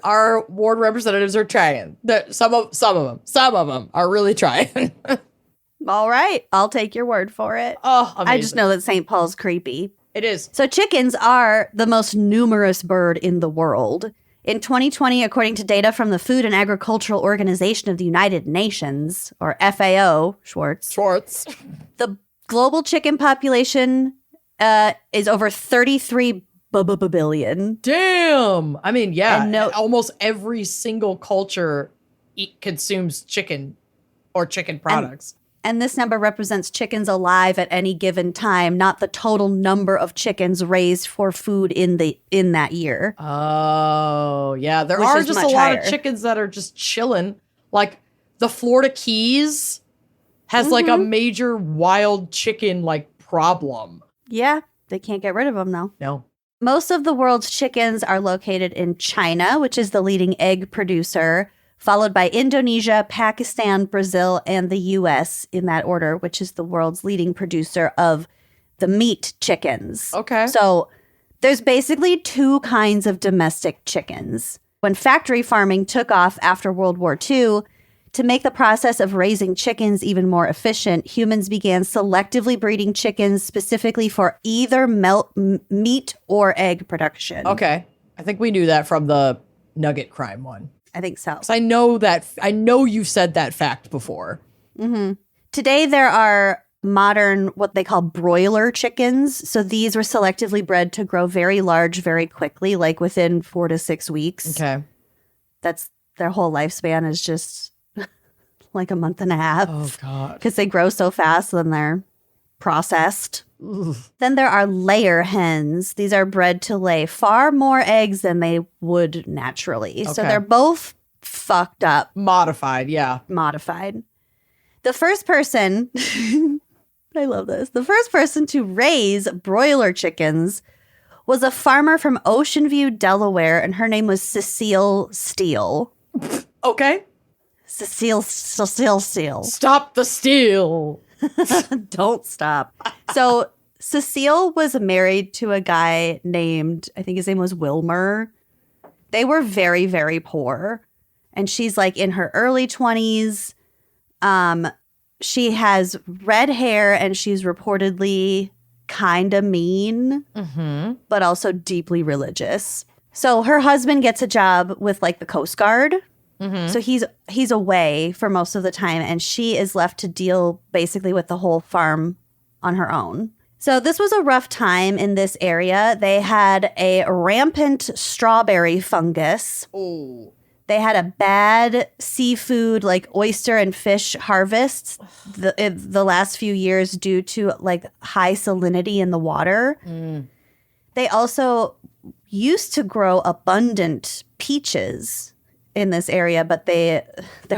Our ward representatives are trying. Some of them are really trying. All right. I'll take your word for it. Oh, amazing. I just know that St. Paul's creepy. It is. So chickens are the most numerous bird in the world. In 2020, according to data from the Food and Agricultural Organization of the United Nations, or FAO, Schwartz, the global chicken population is over 33 billion. Damn. I mean, yeah, And almost every single culture consumes chicken or chicken products. And this number represents chickens alive at any given time, not the total number of chickens raised for food in that year. Oh, yeah. There Which are is just a much lot higher. of chickens that are just chilling. Like the Florida Keys has like a major wild chicken like problem. Yeah, they can't get rid of them though. No. Most of the world's chickens are located in China, which is the leading egg producer, followed by Indonesia, Pakistan, Brazil, and the U.S. in that order, which is the world's leading producer of the meat chickens. Okay. So there's basically two kinds of domestic chickens. When factory farming took off after World War II, to make the process of raising chickens even more efficient, humans began selectively breeding chickens specifically for either meat or egg production. Okay. I think we knew that from the nugget crime one. I think so. I know you've said that fact before. Mm-hmm. Today, there are modern, what they call broiler chickens. So these were selectively bred to grow very large very quickly, like within 4 to 6 weeks. Okay. That's their whole lifespan is just like a month and a half. Oh, God. Because they grow so fast, then they're processed. Oof. Then there are layer hens. These are bred to lay far more eggs than they would naturally. Okay. So they're both fucked up. Modified, yeah. Modified. The first person, I love this, the first person to raise broiler chickens was a farmer from Ocean View, Delaware, and her name was Cecile Steele. Okay. Cecile Steele. Stop the steal. Don't stop. So Cecile was married to a guy named, I think his name was Wilmer. They were very, very poor. And she's like in her early 20s. She has red hair and she's reportedly kind of mean, but also deeply religious. So her husband gets a job with like the Coast Guard. So he's away for most of the time, and she is left to deal basically with the whole farm on her own. So this was a rough time in this area. They had a rampant strawberry fungus. Oh. They had a bad seafood, like oyster and fish harvests the last few years due to like high salinity in the water. They also used to grow abundant peaches in this area, but there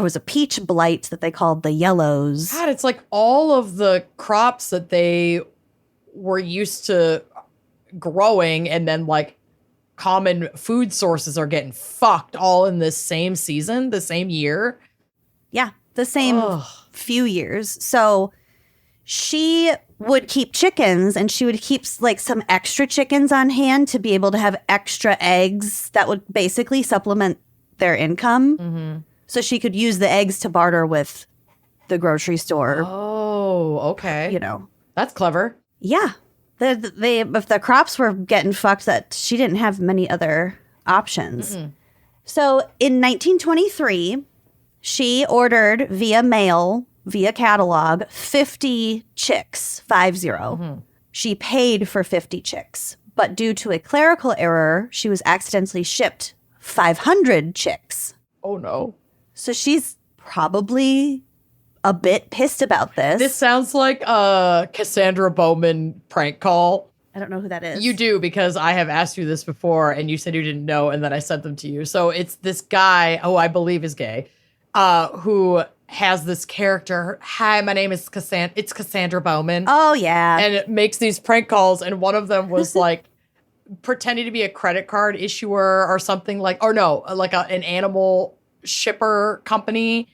was a peach blight that they called the yellows. God, it's like all of the crops that they were used to growing and then like common food sources are getting fucked all in this same season, the same year. Yeah, the same few years. So she would keep chickens, and she would keep like some extra chickens on hand to be able to have extra eggs that would basically supplement their income. So she could use the eggs to barter with the grocery store. Oh, okay. You know. That's clever. Yeah. If the crops were getting fucked, that she didn't have many other options. So in 1923, she ordered via mail, via catalog, 50 chicks, 50. She paid for 50 chicks, but due to a clerical error, she was accidentally shipped 500 chicks. Oh, no. So she's probably a bit pissed about this. This sounds like a Cassandra Bowman prank call. I don't know who that is. You do, because I have asked you this before and you said you didn't know, and then I sent them to you. So it's this guy, who I believe is gay, who has this character. Hi, my name is Cassandra. It's Cassandra Bowman. Oh, yeah. And it makes these prank calls, and one of them was like pretending to be a credit card issuer or something like an animal shipper company,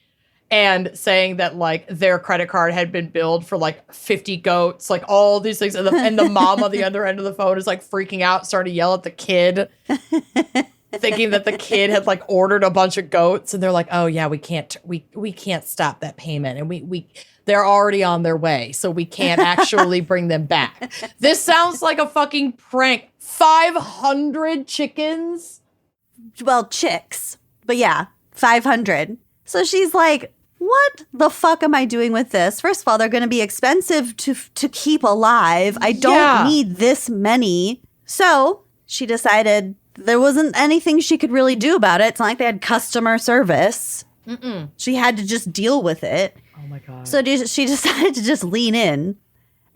and saying that like their credit card had been billed for like 50 goats, like all these things. And the mom on the other end of the phone is like freaking out, starting to yell at the kid, thinking that the kid had like ordered a bunch of goats. And they're like, oh yeah, we can't stop that payment. And they're already on their way. So we can't actually bring them back. This sounds like a fucking prank. 500 chickens? Well, chicks. But yeah, 500. So she's like, what the fuck am I doing with this? First of all, they're going to be expensive to keep alive. I don't need this many. So she decided there wasn't anything she could really do about it. It's not like they had customer service. She had to just deal with it. Oh my God. So she decided to just lean in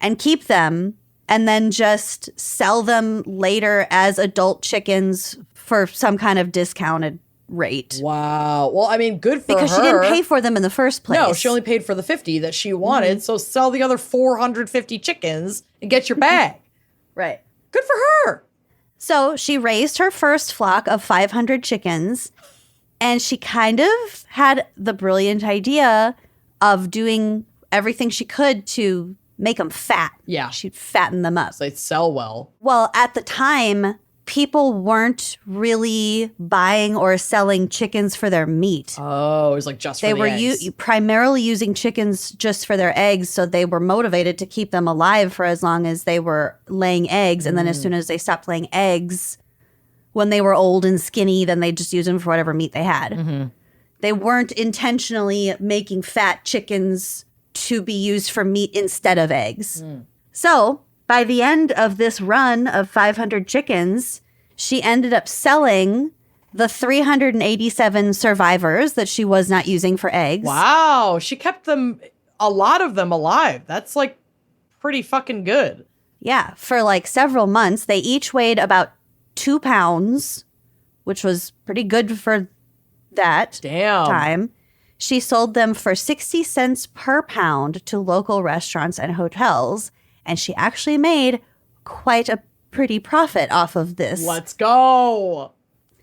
and keep them, and then just sell them later as adult chickens for some kind of discounted rate. Wow. Well, I mean, good for her. Because she didn't pay for them in the first place. No, she only paid for the 50 that she wanted. So sell the other 450 chickens and get your bag. Right. Good for her. So she raised her first flock of 500 chickens, and she kind of had the brilliant idea of doing everything she could to make them fat. Yeah. She'd fatten them up. So they sell well. Well, at the time, people weren't really buying or selling chickens for their meat. Oh, it was like just for the eggs. They were primarily using chickens just for their eggs, so they were motivated to keep them alive for as long as they were laying eggs. And then as soon as they stopped laying eggs, when they were old and skinny, then they just used them for whatever meat they had. They weren't intentionally making fat chickens to be used for meat instead of eggs. So by the end of this run of 500 chickens, she ended up selling the 387 survivors that she was not using for eggs. Wow. She kept a lot of them alive. That's like pretty fucking good. Yeah. For like several months, they each weighed about 2 pounds, which was pretty good for that time. She sold them for 60 cents per pound to local restaurants and hotels. And she actually made quite a pretty profit off of this. Let's go.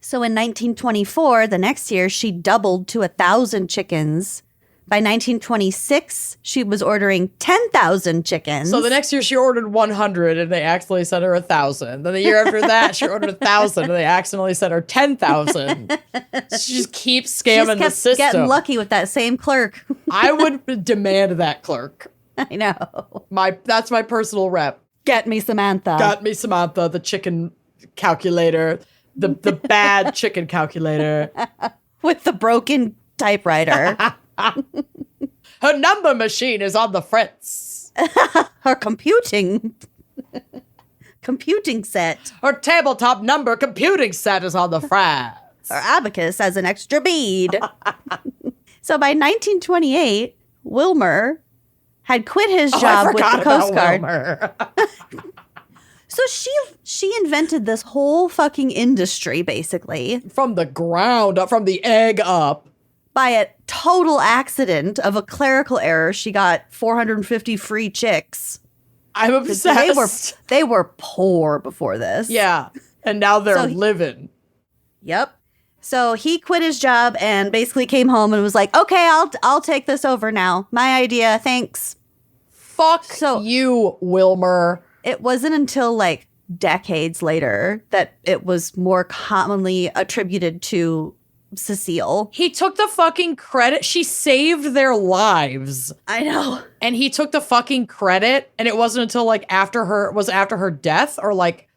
So in 1924, the next year, she doubled to 1,000 chickens. By 1926, she was ordering 10,000 chickens. So the next year she ordered 100 and they accidentally sent her 1,000. Then the year after that, she ordered 1,000 and they accidentally sent her 10,000. She just keeps scamming the system. Getting lucky with that same clerk. I would demand that clerk. I know. That's my personal rep. Get me Samantha. Got me Samantha, the chicken calculator, the bad chicken calculator. With the broken typewriter. Her number machine is on the fritz. Her computing set. Her tabletop number computing set is on the fritz. Her abacus has an extra bead. So by 1928, Wilmer had quit his job with the Coast Guard. So she invented this whole fucking industry, basically. From the ground up, from the egg up. By a total accident of a clerical error, she got 450 free chicks. I'm obsessed. They were poor before this. Yeah. And now they're living. Yep. So he quit his job and basically came home and was like, okay, I'll take this over now. My idea. Thanks. Fuck you, Wilmer. It wasn't until like decades later that it was more commonly attributed to Cecile. He took the fucking credit. She saved their lives. I know. And he took the fucking credit. And it wasn't until like after her death or like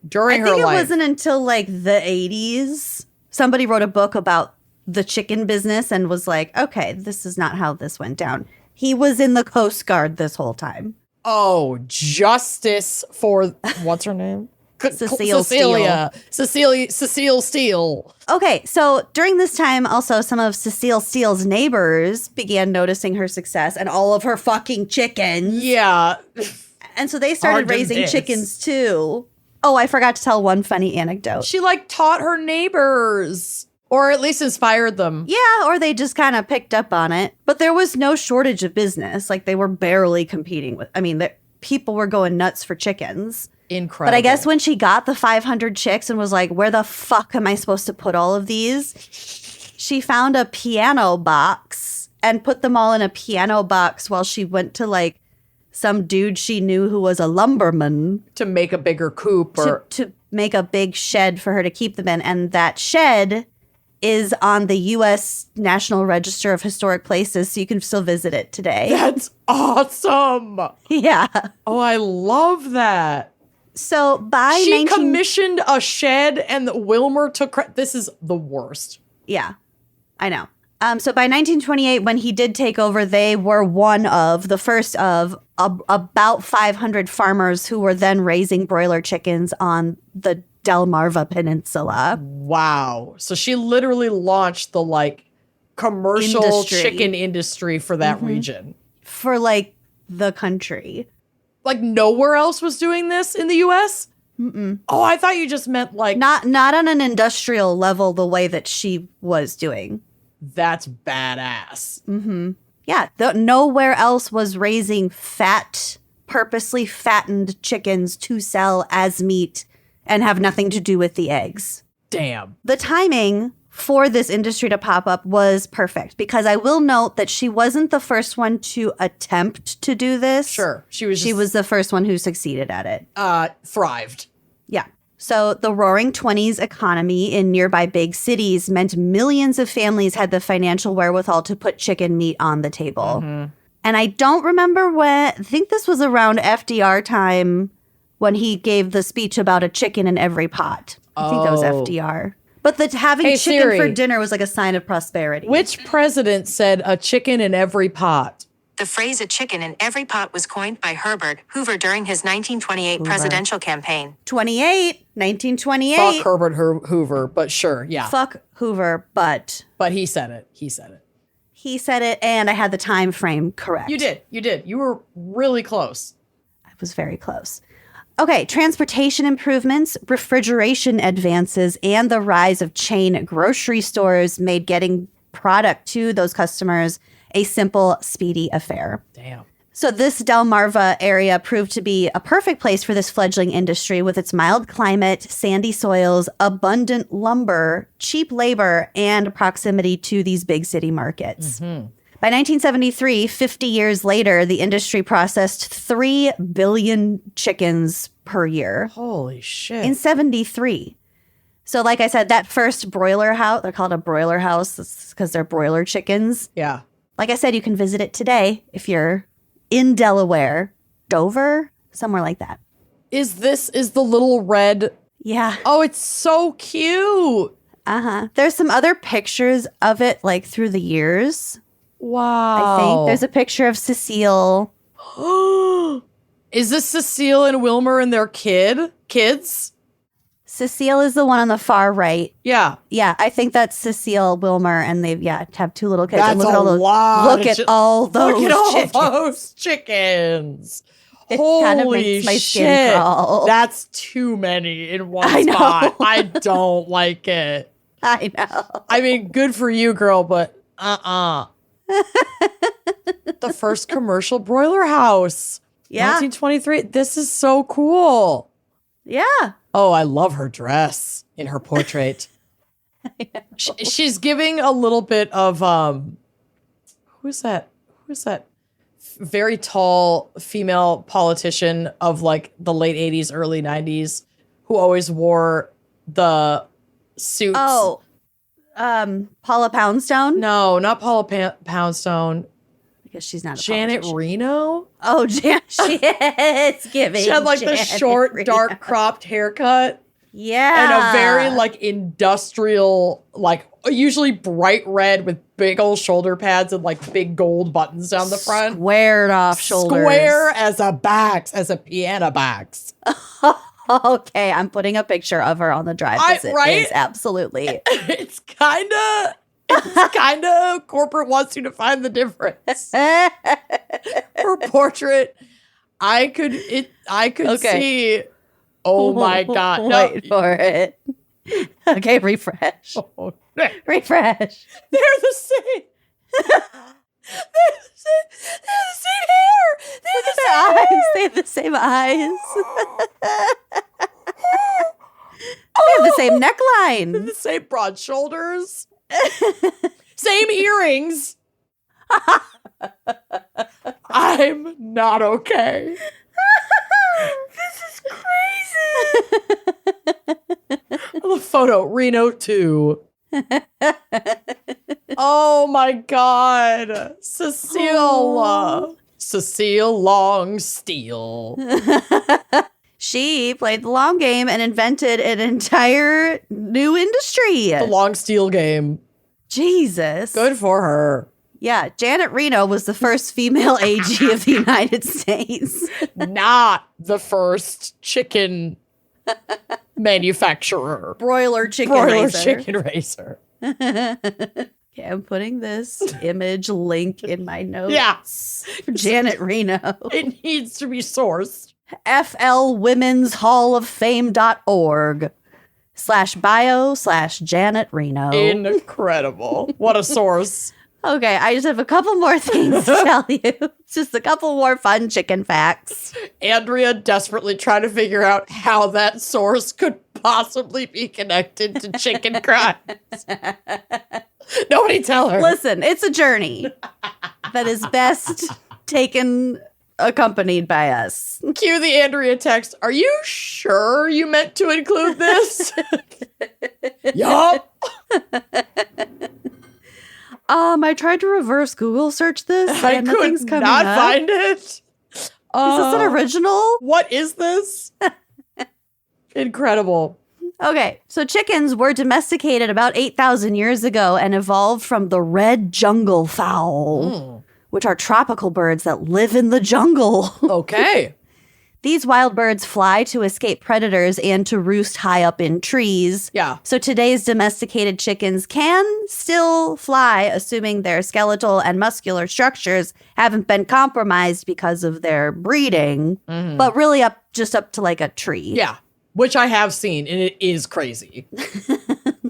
during her life. I think it wasn't until like the 80s. Somebody wrote a book about the chicken business and was like, okay, this is not how this went down. He was in the Coast Guard this whole time. Oh, justice for what's her name? Cecile Steele. Okay, so during this time, also some of Cecile Steele's neighbors began noticing her success and all of her fucking chickens. Yeah. And so they started raising chickens too. Oh, I forgot to tell one funny anecdote. She like taught her neighbors. Or at least inspired them. Yeah, or they just kind of picked up on it. But there was no shortage of business. Like, they were barely competing with... I mean, people were going nuts for chickens. Incredible. But I guess when she got the 500 chicks and was like, where the fuck am I supposed to put all of these? She found a piano box and put them all in a piano box while she went to, like, some dude she knew who was a lumberman. To make a bigger coop or... To make a big shed for her to keep them in. And that shed... is on the U.S. National Register of Historic Places, so you can still visit it today. That's awesome. Yeah. Oh, I love that. So by she commissioned a shed and Wilmer took this is the worst. Yeah, I know. So by 1928, when he did take over, they were the first of about 500 farmers who were then raising broiler chickens on the Delmarva Peninsula. Wow. So she literally launched the like commercial chicken industry for that region. For like the country. Like nowhere else was doing this in the US? Mm-mm. Oh, I thought you just meant like... Not on an industrial level the way that she was doing. That's badass. Mm-hmm. Yeah. Nowhere else was raising purposely fattened chickens to sell as meat and have nothing to do with the eggs. Damn. The timing for this industry to pop up was perfect because I will note that she wasn't the first one to attempt to do this. Sure. She was the first one who succeeded at it. Thrived. Yeah. So the roaring 20s economy in nearby big cities meant millions of families had the financial wherewithal to put chicken meat on the table. Mm-hmm. And I don't remember when, I think this was around FDR time when he gave the speech about a chicken in every pot. I think that was FDR. But having chicken Siri, for dinner was like a sign of prosperity. Which president said a chicken in every pot? The phrase a chicken in every pot was coined by Herbert Hoover during his 1928 presidential campaign. 1928. Fuck Herbert Hoover, but sure, yeah. Fuck Hoover, but... But he said it. He said it, and I had the time frame correct. You did. You were really close. I was very close. Okay, transportation improvements, refrigeration advances, and the rise of chain grocery stores made getting product to those customers a simple, speedy affair. Damn. So this Delmarva area proved to be a perfect place for this fledgling industry with its mild climate, sandy soils, abundant lumber, cheap labor, and proximity to these big city markets. Mm-hmm. By 1973, 50 years later, the industry processed 3 billion chickens per year. Holy shit. In 73. So like I said, that first broiler house, they're called a broiler house because they're broiler chickens. Yeah. Like I said, you can visit it today if you're in Delaware, Dover, somewhere like that. Is the little red? Yeah. Oh, it's so cute. Uh-huh. There's some other pictures of it like through the years. Wow. I think there's a picture of Cecile. Is this Cecile and Wilmer and their kids? Cecile is the one on the far right. Yeah. Yeah, I think that's Cecile, Wilmer, and they have 2 little kids. That's and look a at all those, lot. Look at all those chickens. It Holy kind of makes my shit. skin crawl. That's too many in one spot. I don't like it. I know. I mean, good for you, girl, but the first commercial broiler house. Yeah. 1923. This is so cool. Yeah. Oh, I love her dress in her portrait. She's giving a little bit of who's that very tall female politician of like the late 80s, early 90s who always wore the suits. Oh, Paula Poundstone? No, not Paula Poundstone. Because she's not a Janet politician. Reno? Oh, she is giving. She had like the Janet short, Reno. dark cropped haircut. Yeah. And a very like industrial, like usually bright red with big old shoulder pads and like big gold buttons down the front. Squared off shoulders. Square as a piano box. Okay, I'm putting a picture of her on the drive. Right? Is absolutely. It's kind of corporate wants you to find the difference. Her portrait, I could see. Oh my God. No. Wait for it. Okay, refresh. Oh, Refresh. they're the same. They're the same hair. They're the same Eyes. hair. They have the same eyes. They have the same neckline. The same broad shoulders. Same earrings. I'm not okay. This is crazy. The photo, Reno 2. Oh my God. Cecile. Cecile Longsteel. She played the long game and invented an entire new industry. The Longsteel game. Jesus. Good for her. Yeah, Janet Reno was the first female AG of the United States. Not the first chicken manufacturer. Broiler chicken Broiler raiser. chicken raiser. Okay, I'm putting this image link in my notes. Yeah. For Janet Reno. It needs to be sourced. flwomen'shalloffame.org/bio/Janet Reno. Incredible. What a source. Okay, I just have a couple more things to tell you. Just a couple more fun chicken facts. Andrea desperately trying to figure out how that source could possibly be connected to chicken crimes. Nobody tell her. Listen, it's a journey that is best taken accompanied by us. Cue the Andrea text. Are you sure you meant to include this? Yup. I tried to reverse Google search this. I and nothing's could coming not up. find it. Is this an original? What is this? Incredible. Okay, so chickens were domesticated about 8,000 years ago and evolved from the red jungle fowl, which are tropical birds that live in the jungle. Okay. These wild birds fly to escape predators and to roost high up in trees. Yeah. So today's domesticated chickens can still fly, assuming their skeletal and muscular structures haven't been compromised because of their breeding, but really just up to like a tree. Yeah. Which I have seen, and it is crazy.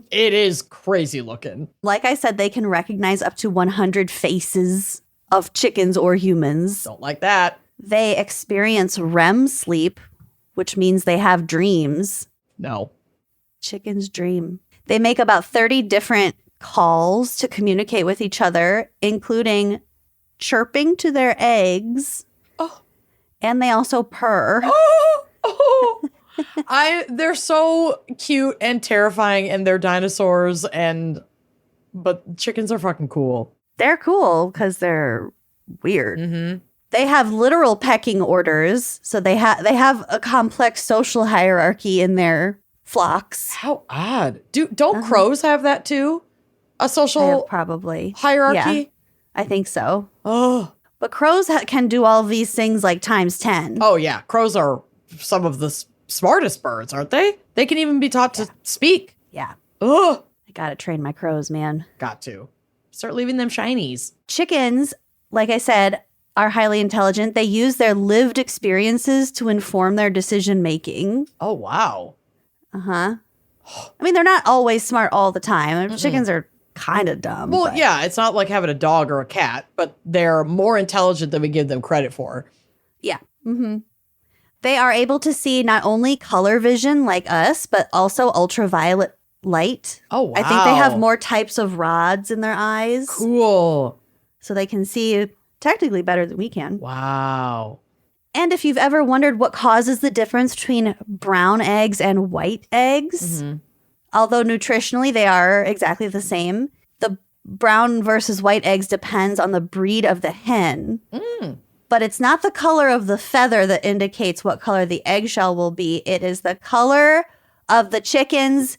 It is crazy looking. Like I said, they can recognize up to 100 faces of chickens or humans. Don't like that. They experience REM sleep, which means they have dreams. No. Chickens dream. They make about 30 different calls to communicate with each other, including chirping to their eggs. Oh. And they also purr. Oh. They're so cute and terrifying, and they're dinosaurs, but chickens are fucking cool. They're cool because they're weird. Mm-hmm. They have literal pecking orders, so they have a complex social hierarchy in their flocks. How odd. Don't crows have that too? A social Probably hierarchy? Yeah, I think so. Oh. But crows can do all these things like times 10. Oh yeah, crows are some of the smartest birds, aren't they? They can even be taught to speak. Yeah, Oh, I gotta train my crows, man. got to. Start leaving them shinies. Chickens, like I said, are highly intelligent. They use their lived experiences to inform their decision making. Oh wow. I mean, they're not always smart all the time. Chickens are kind of dumb. Well, but- yeah, it's not like having a dog or a cat, but they're more intelligent than we give them credit for. Yeah. They are able to see not only color vision like us, but also ultraviolet light. Oh, wow. I think they have more types of rods in their eyes. Cool. So they can see technically better than we can. Wow. And if you've ever wondered what causes the difference between brown eggs and white eggs, although nutritionally they are exactly the same, the brown versus white eggs depends on the breed of the hen. But it's not the color of the feather that indicates what color the eggshell will be. It is the color of the chicken's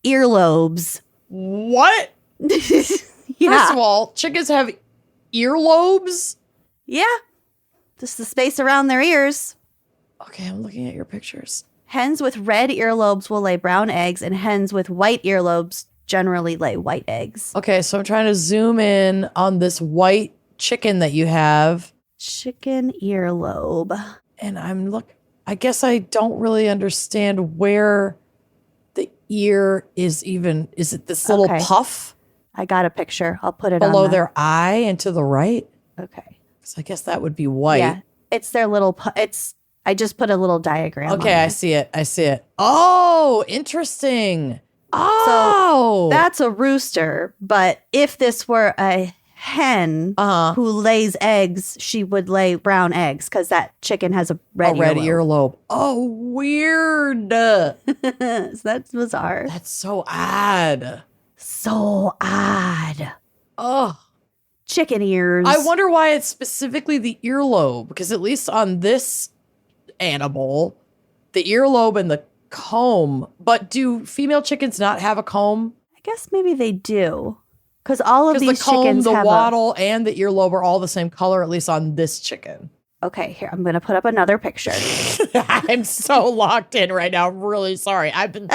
earlobes. What? Yeah. First of all, chickens have earlobes? Yeah. Just the space around their ears. Okay, I'm looking at your pictures. Hens with red earlobes will lay brown eggs, and hens with white earlobes generally lay white eggs. Okay, so I'm trying to zoom in on this white chicken that you have. Chicken earlobe. And I guess I don't really understand where the ear is even. Is it this little Okay. puff I got a picture. I'll put it below on their eye and to the right? Okay. So I guess that would be white. Yeah. It's their little, I just put a little diagram on Okay, there. I see it. Oh, interesting. Oh. That's a rooster, but if this were a hen who lays eggs, she would lay brown eggs because that chicken has a red earlobe. Oh, weird. So that's bizarre. That's so odd. So odd. Oh. Chicken ears. I wonder why it's specifically the earlobe, because at least on this animal, the earlobe and the comb. But do female chickens not have a comb? I guess maybe they do. Because all of Because these the comb, chickens the have wattle, and the earlobe are all the same color, at least on this chicken. Okay, here, I'm going to put up another picture. I'm so locked in right now. I'm really sorry. I've been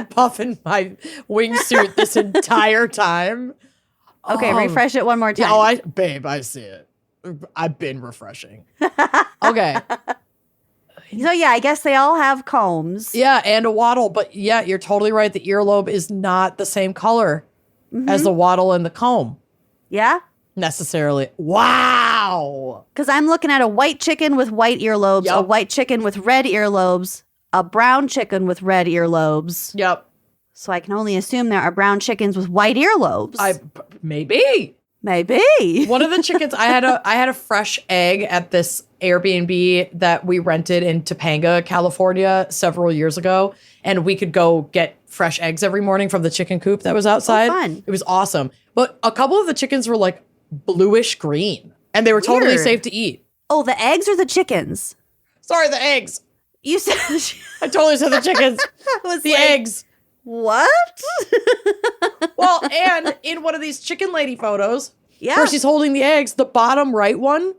puffing my wingsuit this entire time. Okay, refresh it one more time. Yeah, babe, I see it. I've been refreshing. Okay. So yeah, I guess they all have combs. Yeah, and a wattle. But yeah, you're totally right. The earlobe is not the same color as the wattle and the comb Yeah? necessarily. Wow. Because I'm looking at a white chicken with white earlobes, a Yup. white chicken with red earlobes, a brown chicken with red earlobes. Yep. So I can only assume there are brown chickens with white earlobes. Maybe. Maybe. One of the chickens, I had a fresh egg at this Airbnb that we rented in Topanga, California several years ago. And we could go get fresh eggs every morning from the chicken coop that was outside. fun. It was awesome. But a couple of the chickens were like bluish green and they were totally Weird. safe to eat. Oh, the eggs or the chickens? Sorry, the eggs. You said I totally said the chickens. was The like, eggs. What? Well, and in one of these chicken lady photos, Yeah. where she's holding the eggs, the bottom right one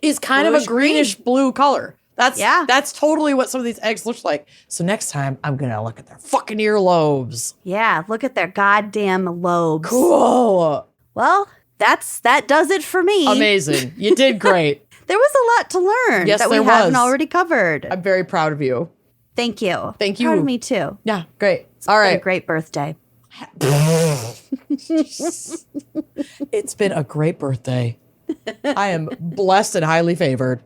is kind of a Bluish green. greenish blue color. Yeah. That's totally what some of these eggs look like. So next time I'm gonna look at their fucking earlobes. Yeah, look at their goddamn lobes. Cool. Well, that does it for me. Amazing. You did great. There was a lot to learn Yes, that we there haven't was. already covered. I'm very proud of you. Thank you. Thank Proud you. of me too. Yeah, great. All Been a right. great birthday. It's been a great birthday. I am blessed and highly favored.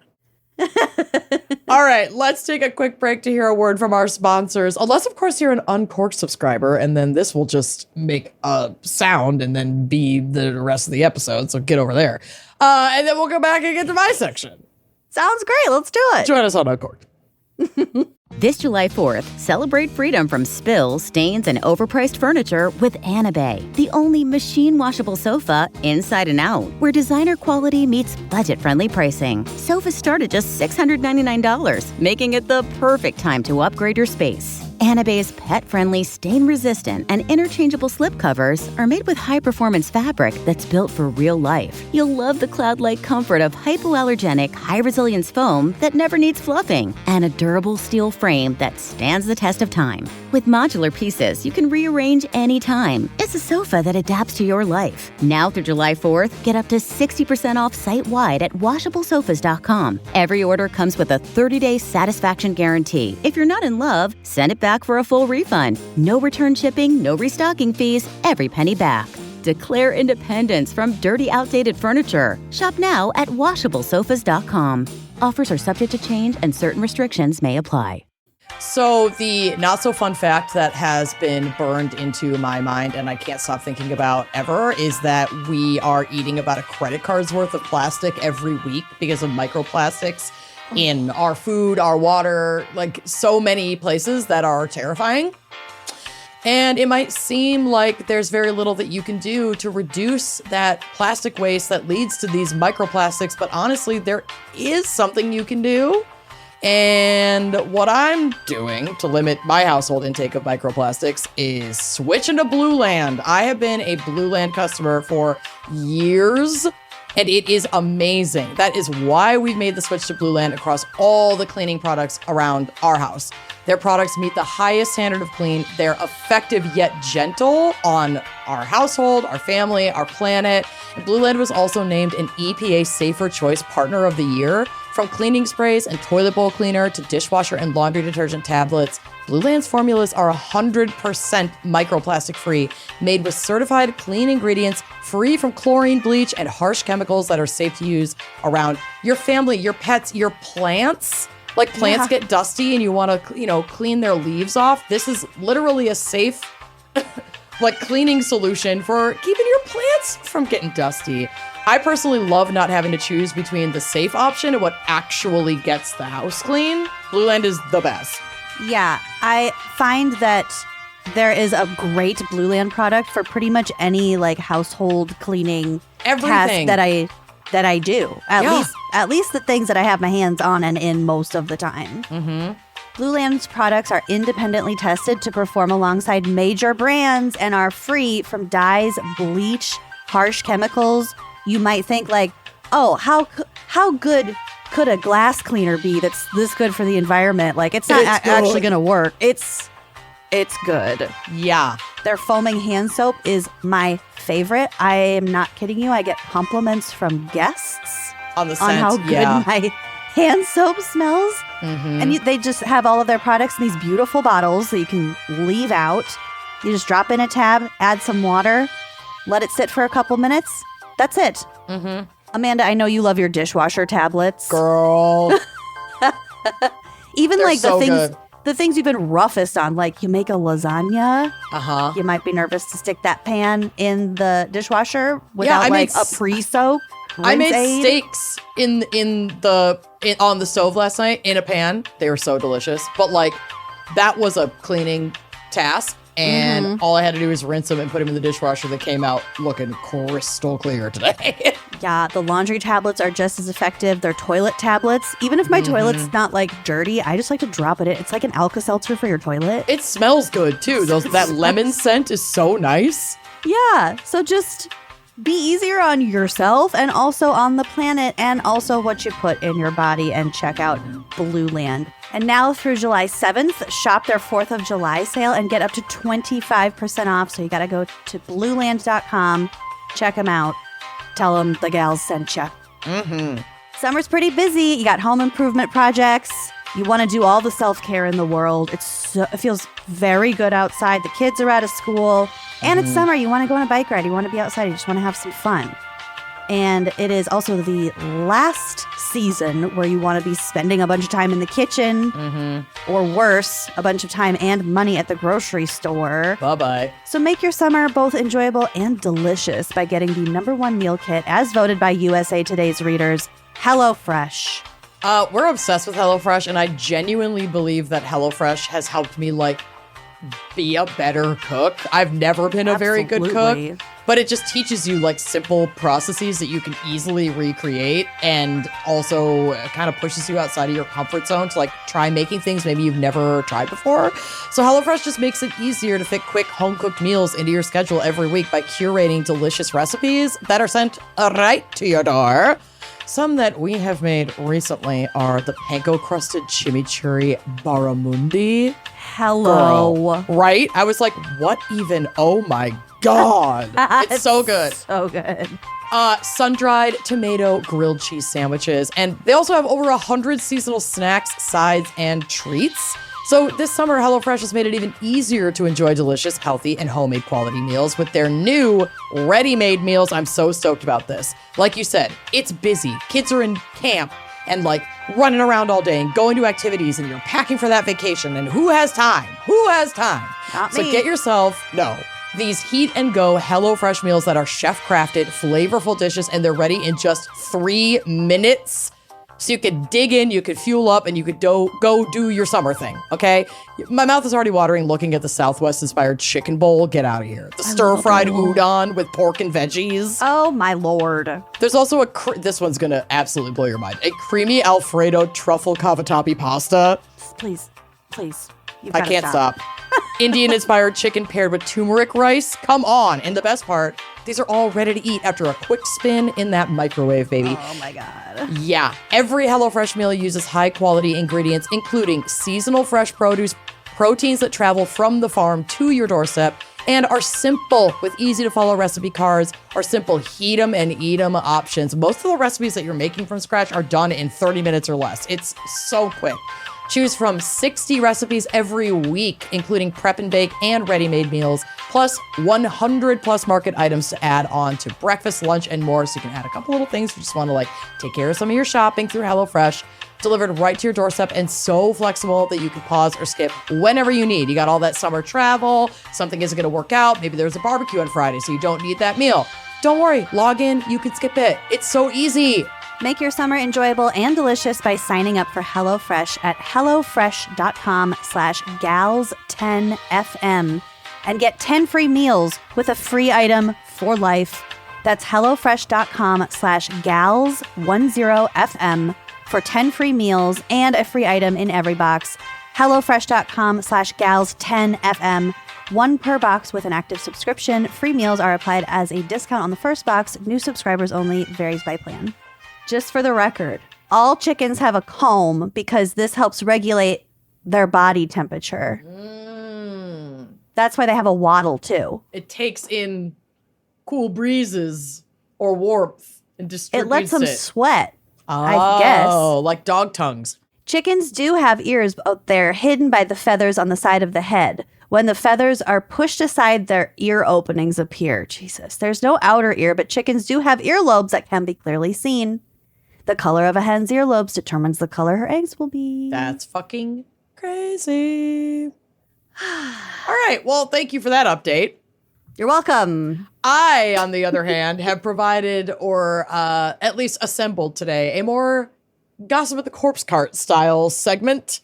All right, let's take a quick break to hear a word from our sponsors. Unless, of course, you're an Uncorked subscriber, and then this will just make a sound and then be the rest of the episode. So get over there. And then we'll go back and get to my section. Sounds great. Let's do it. Join us on Uncorked. This July 4th, celebrate freedom from spills, stains, and overpriced furniture with Anabay, the only machine-washable sofa inside and out, where designer quality meets budget-friendly pricing. Sofas start at just $699, making it the perfect time to upgrade your space. Anabay's pet-friendly, stain-resistant, and interchangeable slipcovers are made with high-performance fabric that's built for real life. You'll love the cloud-like comfort of hypoallergenic, high-resilience foam that never needs fluffing, and a durable steel frame that stands the test of time. With modular pieces, you can rearrange anytime. It's a sofa that adapts to your life. Now through July 4th, get up to 60% off site-wide at washablesofas.com. Every order comes with a 30-day satisfaction guarantee. If you're not in love, send it back for a full refund. No return shipping, no restocking fees, every penny back. Declare independence from dirty, outdated furniture. Shop now at washablesofas.com. Offers are subject to change and certain restrictions may apply. So the not so fun fact that has been burned into my mind and I can't stop thinking about ever is that we are eating about a credit card's worth of plastic every week because of microplastics in our food, our water, like so many places that are terrifying. And it might seem like there's very little that you can do to reduce that plastic waste that leads to these microplastics, but honestly, there is something you can do. And what I'm doing to limit my household intake of microplastics is switching to Blue Land. I have been a Blue Land customer for years, and it is amazing. That is why we've made the switch to Blue Land across all the cleaning products around our house. Their products meet the highest standard of clean. They're effective yet gentle on our household, our family, our planet. And Blue Land was also named an EPA Safer Choice Partner of the Year. From cleaning sprays and toilet bowl cleaner to dishwasher and laundry detergent tablets, Blue Land's formulas are 100% microplastic free, made with certified clean ingredients, free from chlorine, bleach, and harsh chemicals that are safe to use around your family, your pets, your plants. Like plants get dusty and you want to, clean their leaves off. This is literally a safe cleaning solution for keeping your plants from getting dusty. I personally love not having to choose between the safe option and what actually gets the house clean. Blue Land is the best. Yeah, I find that there is a great Blue Land product for pretty much any household cleaning Everything task that I do. At least the things that I have my hands on and in most of the time. Mm-hmm. Blue Land's products are independently tested to perform alongside major brands and are free from dyes, bleach, harsh chemicals. You might think how good could a glass cleaner be that's this good for the environment? It's not actually going to work. It's good. Yeah. Their foaming hand soap is my favorite. I am not kidding you. I get compliments from guests on the scent, how good my hand soap smells. Mm-hmm. And they just have all of their products in these beautiful bottles that you can leave out. You just drop in a tab, add some water, let it sit for a couple minutes. That's it. Mm-hmm. Amanda, I know you love your dishwasher tablets. Girl. Even They're the so things good. The things you've been roughest on, like you make a lasagna. Uh-huh. You might be nervous to stick that pan in the dishwasher without a pre-soak. I made rinse aid. steaks on the stove last night in a pan. They were so delicious. But that was a cleaning task. And all I had to do was rinse them and put them in the dishwasher. That came out looking crystal clear today. Yeah, the laundry tablets are just as effective. They're toilet tablets. Even if my toilet's not dirty, I just like to drop it in. It's like an Alka-Seltzer for your toilet. It smells good too. That lemon scent is so nice. Yeah, so just be easier on yourself and also on the planet and also what you put in your body, and check out Blue Land. And now through July 7th, shop their 4th of July sale and get up to 25% off. So you got to go to blueland.com, check them out, tell them the gals sent you. Mm-hmm. Summer's pretty busy. You got home improvement projects. You want to do all the self-care in the world. It feels very good outside. The kids are out of school. And it's summer. You want to go on a bike ride. You want to be outside. You just want to have some fun. And it is also the last season where you want to be spending a bunch of time in the kitchen, or worse, a bunch of time and money at the grocery store. Bye-bye. So make your summer both enjoyable and delicious by getting the #1 meal kit, as voted by USA Today's readers, HelloFresh. We're obsessed with HelloFresh, and I genuinely believe that HelloFresh has helped me be a better cook. I've never been a very good Absolutely. cook, but it just teaches you simple processes that you can easily recreate, and also kind of pushes you outside of your comfort zone to try making things maybe you've never tried before. So HelloFresh just makes it easier to fit quick home-cooked meals into your schedule every week by curating delicious recipes that are sent right to your door. Some that we have made recently are the panko-crusted chimichurri barramundi. Hello. Girl, right? I was like, what even? Oh my God. It's so good. So good. Sun-dried tomato grilled cheese sandwiches. And they also have over 100 seasonal snacks, sides, and treats. So this summer, HelloFresh has made it even easier to enjoy delicious, healthy, and homemade quality meals with their new ready-made meals. I'm so stoked about this. Like you said, it's busy. Kids are in camp. and like running around all day and going to activities and you're packing for that vacation. And who has time? Who has time? Not So me. get yourself, these heat and go HelloFresh meals that are chef crafted, flavorful dishes, and they're ready in just 3 minutes. So you could dig in, you could fuel up, and you could go do your summer thing, okay? My mouth is already watering looking at the Southwest-inspired chicken bowl. Get out of here. The stir-fried udon with pork and veggies. Oh, my Lord. There's also this one's gonna absolutely blow your mind. A creamy Alfredo truffle cavatappi pasta. Please. You've I gotta can't stop. Indian-inspired chicken paired with turmeric rice. Come on. And the best part, these are all ready to eat after a quick spin in that microwave, baby. Oh, my God. Yeah. Every HelloFresh meal uses high-quality ingredients, including seasonal fresh produce, proteins that travel from the farm to your doorstep, and are simple with easy-to-follow recipe cards or simple heat 'em and eat 'em options. Most of the recipes that you're making from scratch are done in 30 minutes or less. It's so quick. Choose from 60 recipes every week, including prep and bake and ready-made meals, plus 100 plus market items to add on to breakfast, lunch, and more. So you can add a couple little things if you just want to like take care of some of your shopping through HelloFresh, delivered right to your doorstep and so flexible that you can pause or skip whenever you need. You got all that summer travel, something isn't going to work out. Maybe there's a barbecue on Friday, so you don't need that meal. Don't worry, log in, you can skip it. It's so easy. Make your summer enjoyable and delicious by signing up for HelloFresh at hellofresh.com/gals10fm and get 10 free meals with a free item for life. That's hellofresh.com/gals10fm for 10 free meals and a free item in every box. hellofresh.com/gals10fm. 1 per box with an active subscription. Free meals are applied as a discount on the first box. New subscribers only. Varies by plan. Just for the record, all chickens have a comb because this helps regulate their body temperature. That's why they have a waddle too. It takes in cool breezes or warmth and distributes It lets them sweat, Oh, I guess. like dog tongues. Chickens do have ears, but they're hidden by the feathers on the side of the head. When the feathers are pushed aside, their ear openings appear. Jesus, there's no outer ear, but chickens do have earlobes that can be clearly seen. The color of a hen's earlobes determines the color her eggs will be. That's fucking crazy. All right. Well, thank you for that update. You're welcome. I, on the other hand, have provided or at least assembled today a more Gossip at the Corpse Cart style segment.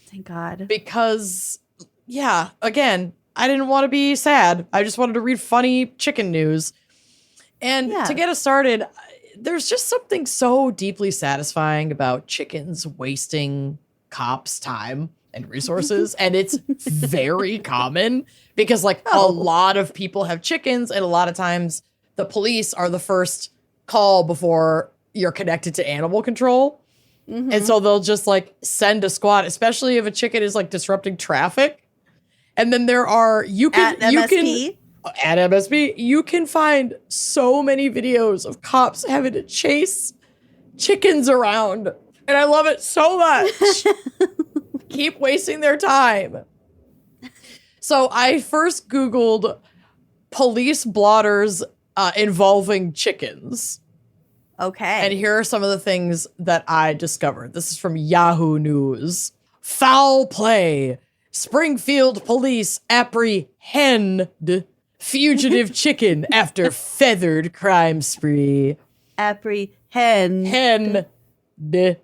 Thank God. Because, yeah, again, I didn't want to be sad. I just wanted to read funny chicken news. And to get us started, there's just something so deeply satisfying about chickens wasting cops' time and resources. And it's very common because like a lot of people have chickens and a lot of times the police are the first call before you're connected to animal control. And so they'll just like send a squad, especially if a chicken is like disrupting traffic. And then there are, At MSP? At MSP, you can find so many videos of cops having to chase chickens around. And I love it so much. Keep wasting their time. So I first Googled police blotters involving chickens. Okay. And here are some of the things that I discovered. This is from Yahoo News. Foul play. Springfield police apprehend fugitive chicken after feathered crime spree. Apprehend. The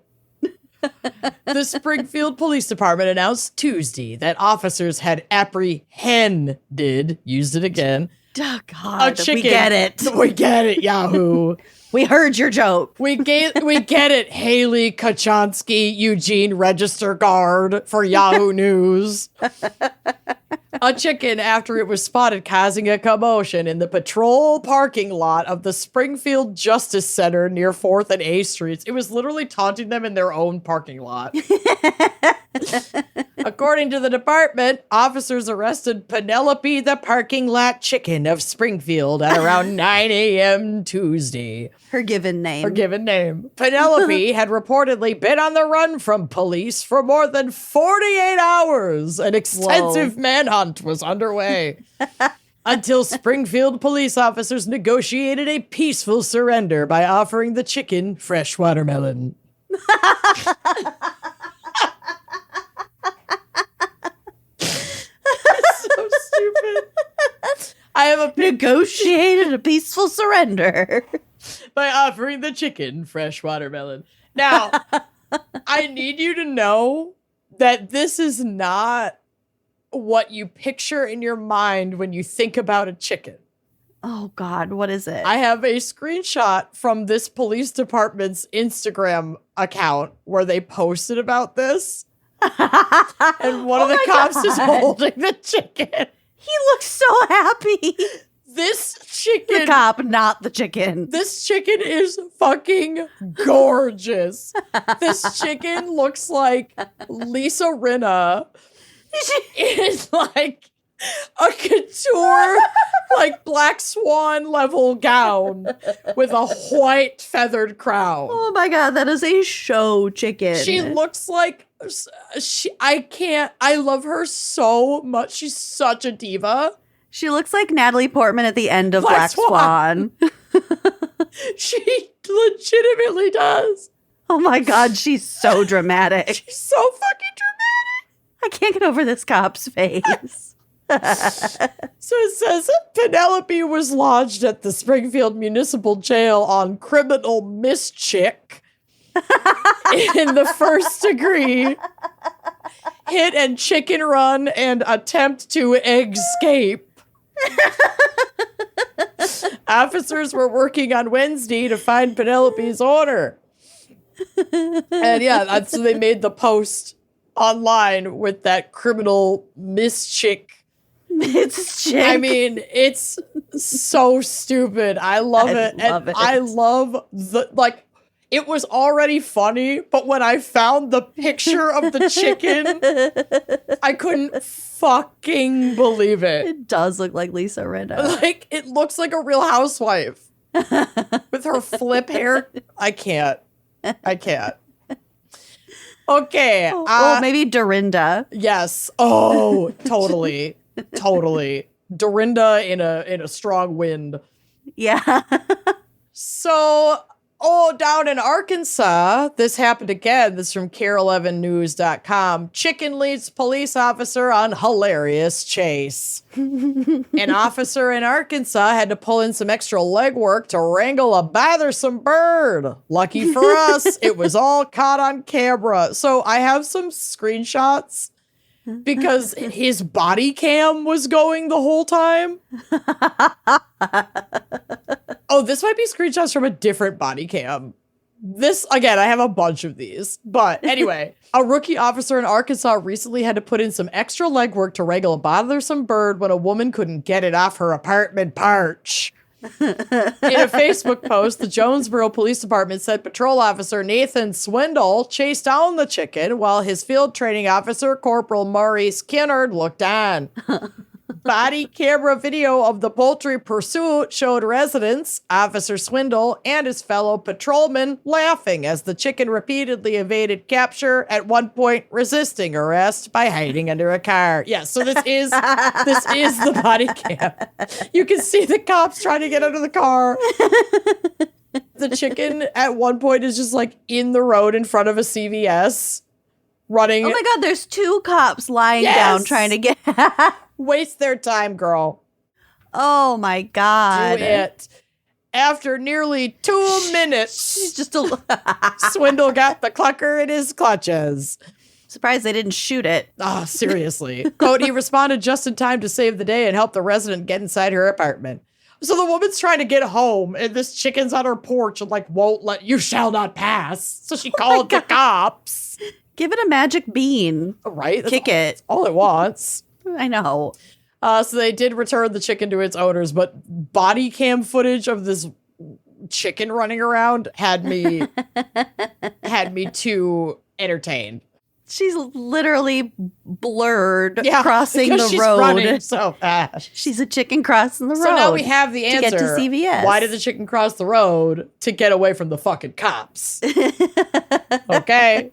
Springfield Police Department announced Tuesday that officers had apprehended, used it again, Oh, God. a chicken. We get it. We get it, Yahoo. We heard your joke. We get it, Haley Kachonsky, Eugene Register Guard for Yahoo News. A chicken after it was spotted causing a commotion in the patrol parking lot of the Springfield Justice Center near 4th and A Streets. It was literally taunting them in their own parking lot. According to the department, officers arrested Penelope the parking lot chicken of Springfield at around 9 a.m. Tuesday. Her given name. Her given name. Penelope had reportedly been on the run from police for more than 48 hours. An extensive manhunt was underway until Springfield police officers negotiated a peaceful surrender by offering the chicken fresh watermelon. So stupid. I have a Negotiated a peaceful surrender. by offering the chicken fresh watermelon. Now, I need you to know that this is not what you picture in your mind when you think about a chicken. Oh, God. What is it? I have a screenshot from this police department's Instagram account where they posted about this. And one of the cops is holding the chicken. He looks so happy. This chicken. The cop, not the chicken. This chicken is fucking gorgeous. This chicken looks like Lisa Rinna in like a couture, like Black Swan level gown with a white feathered crown. Oh my God, that is a show chicken. She looks like I love her so much. She's such a diva. She looks like Natalie Portman at the end of Black Black Swan. She legitimately does. Oh my God, she's so dramatic. She's so fucking dramatic. I can't get over this cop's face. So it says Penelope was lodged at the Springfield Municipal Jail on criminal mischief in the first degree, hit and chicken run, and attempt to escape. Officers were working on Wednesday to find Penelope's owner. And yeah, so they made the post online with that criminal mischief. I mean, it's so stupid. I love it. Love it. I love it was already funny, but when I found the picture of the chicken, I couldn't fucking believe it. It does look like Lisa Rinna. Like, it looks like a real housewife with her flip hair. I can't. Okay. Maybe Dorinda. Yes. Oh, totally. Totally. Dorinda in a strong wind. Yeah. So, down in Arkansas, this happened again. This is from care11news.com. Chicken leads police officer on hilarious chase. An officer in Arkansas had to pull in some extra legwork to wrangle a bothersome bird. Lucky for us, it was all caught on camera. So I have some screenshots because his body cam was going the whole time. Oh, this might be screenshots from a different body cam. This, again, I have a bunch of these. But anyway, a rookie officer in Arkansas recently had to put in some extra legwork to wrangle a bothersome bird when a woman couldn't get it off her apartment porch. In a Facebook post, the Jonesboro Police Department said patrol officer Nathan Swindle chased down the chicken while his field training officer, Corporal Maurice Kinnard, looked on. Body camera video of the poultry pursuit showed residents, Officer Swindle, and his fellow patrolman laughing as the chicken repeatedly evaded capture, at one point resisting arrest by hiding under a car. Yeah, so this is the body cam. You can see the cops trying to get under the car. The chicken at one point is just like in the road in front of a CVS running. Oh my God, there's two cops lying down trying to get... Waste their time, girl. Oh my God. Do it. After nearly 2 minutes, She's just Swindle got the clucker in his clutches. surprised they didn't shoot it. Oh, seriously. Quote, he responded just in time to save the day and help the resident get inside her apartment. So the woman's trying to get home and this chicken's on her porch and won't let, you shall not pass. So she called the cops. Give it a magic bean. Right? Kick it. That's all it wants. I know. So they did return the chicken to its owners, but body cam footage of this chicken running around had me too entertained. She's literally blurred Yeah, crossing because the she's road. running so fast. She's a chicken crossing the road. So now we have the answer. To get to CVS. Why did the chicken cross the road? To get away from the fucking cops. Okay.